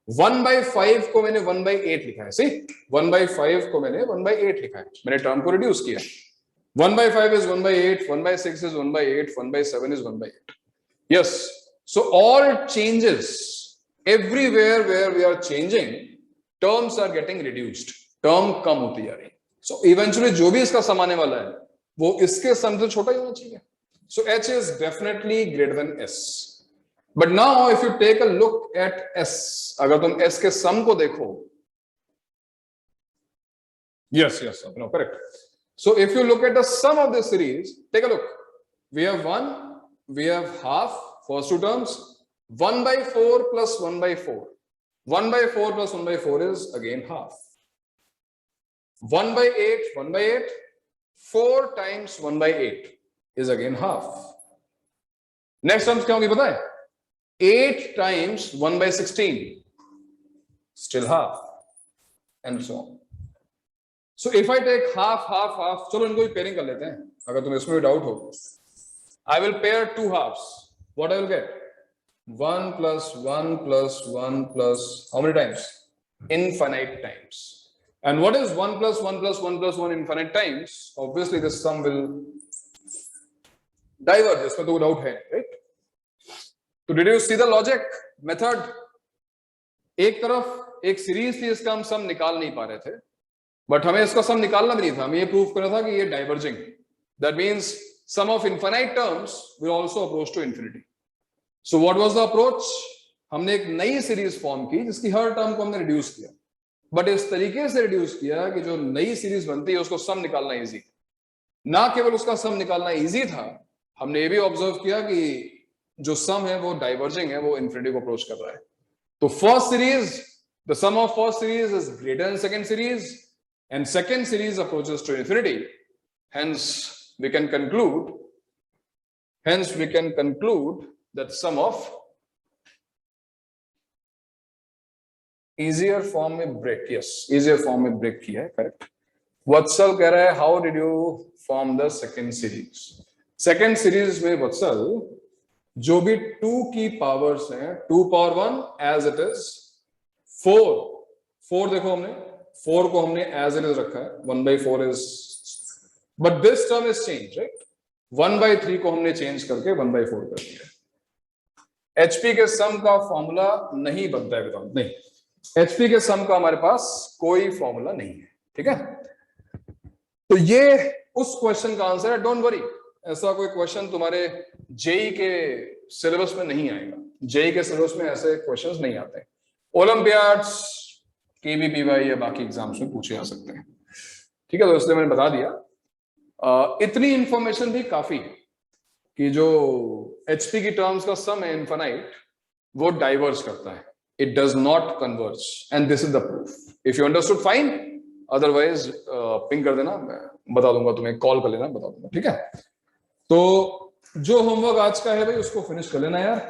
1/5 को मैंने 1/8 लिखा है। सी 1/5 को मैंने 1/8 लिखा है, मैंने टर्म को रिड्यूस किया। 1/5 is 1/8, 1/6 is 1/8, 1/7 is 1/8. Yes, so all changes everywhere where we are changing, terms are getting reduced. Term कम होती जा रही है। So eventually जो भी इसका सम आने वाला है वो इसके सम से छोटा ही होना चाहिए। So H is definitely greater than S. But now if you take a look at S, अगर तुम S के सम को देखो, yes, no, correct. So if you look at the sum of this series, take a look. We have 1, we have half, first two terms, 1/4 plus 1/4. 1/4 plus 1/4 is again half. 1/8, 1/8, 4 times 1/8 is again half. Next terms क्या होगी पता है? 8 times 1/16, still half, and so on. So if I take half, half, half, चलो इनको भी pairing कर लेते हैं, अगर तुम्हें इसमें डाउट हो। I will pair two halves. What I will get? 1 plus 1 plus 1 plus how many times? Infinite times. And what is 1 plus 1 plus 1 plus 1 infinite times? Obviously, this sum will diverge. इसमें तो doubt है, right? तो did you see the logic method? एक तरफ एक series थी, इसका हम सम निकाल नहीं पा रहे थे, बट हमें इसका सम निकालना भी नहीं था, हमें ये प्रूव करना था कि ये diverging. That means sum of infinite terms will also approach to infinity. So what was the approach? हमने एक नई सीरीज फॉर्म की जिसकी हर टर्म को हमने रिड्यूस किया, बट इस तरीके से रिड्यूस किया कि जो नई सीरीज बनती है उसको सम निकालना इजी। ना केवल उसका सम निकालना इजी था, हमने ये भी ऑब्जर्व किया कि जो सम है वो डाइवर्जिंग है, वो इन्फिनिटी को अप्रोच कर रहा है। तो first series, the sum of first series is greater than second series, and second series approaches to infinity. Hence we can conclude that sum of easier form में break, yes, easier form में break किया है, correct. वत्सल कह रहा है how did you form the second series? Second series में वत्सल जो भी 2 की पावर्स हैं, 2 power 1 as it is, 4 देखो हमने 4 को हमने as it is रखा है, 1/4 is, but this term is changed, right? 1/3 को हमने चेंज करके 1/4 कर दिया। HP के सम का फॉर्मूला नहीं बनता है, बताओ नहीं, HP के सम का हमारे पास कोई फॉर्मूला नहीं है, ठीक है। तो ये उस क्वेश्चन का आंसर है, डोंट वरी, ऐसा कोई क्वेश्चन तुम्हारे जेई के सिलेबस में नहीं आएगा, जेई के सिलेबस में ऐसे क्वेश्चंस नहीं आते। ओलंपियाड्स, केवीपीवाई या बाकी एग्जाम्स में पूछे जा सकते हैं, ठीक है। तो इसलिए मैंने बता दिया, इतनी इंफॉर्मेशन भी काफी है कि जो HP की टर्म्स का सम है इनफाइनाइट, वो डाइवर्स करता है, it does not converge, and this is the proof. If you understood fine, otherwise ping कर देना, मैं बता दूंगा तुम्हें, कॉल कर लेना, बता दूंगा, ठीक है. तो जो होमवर्क आज का है भाई उसको फिनिश कर लेना यार.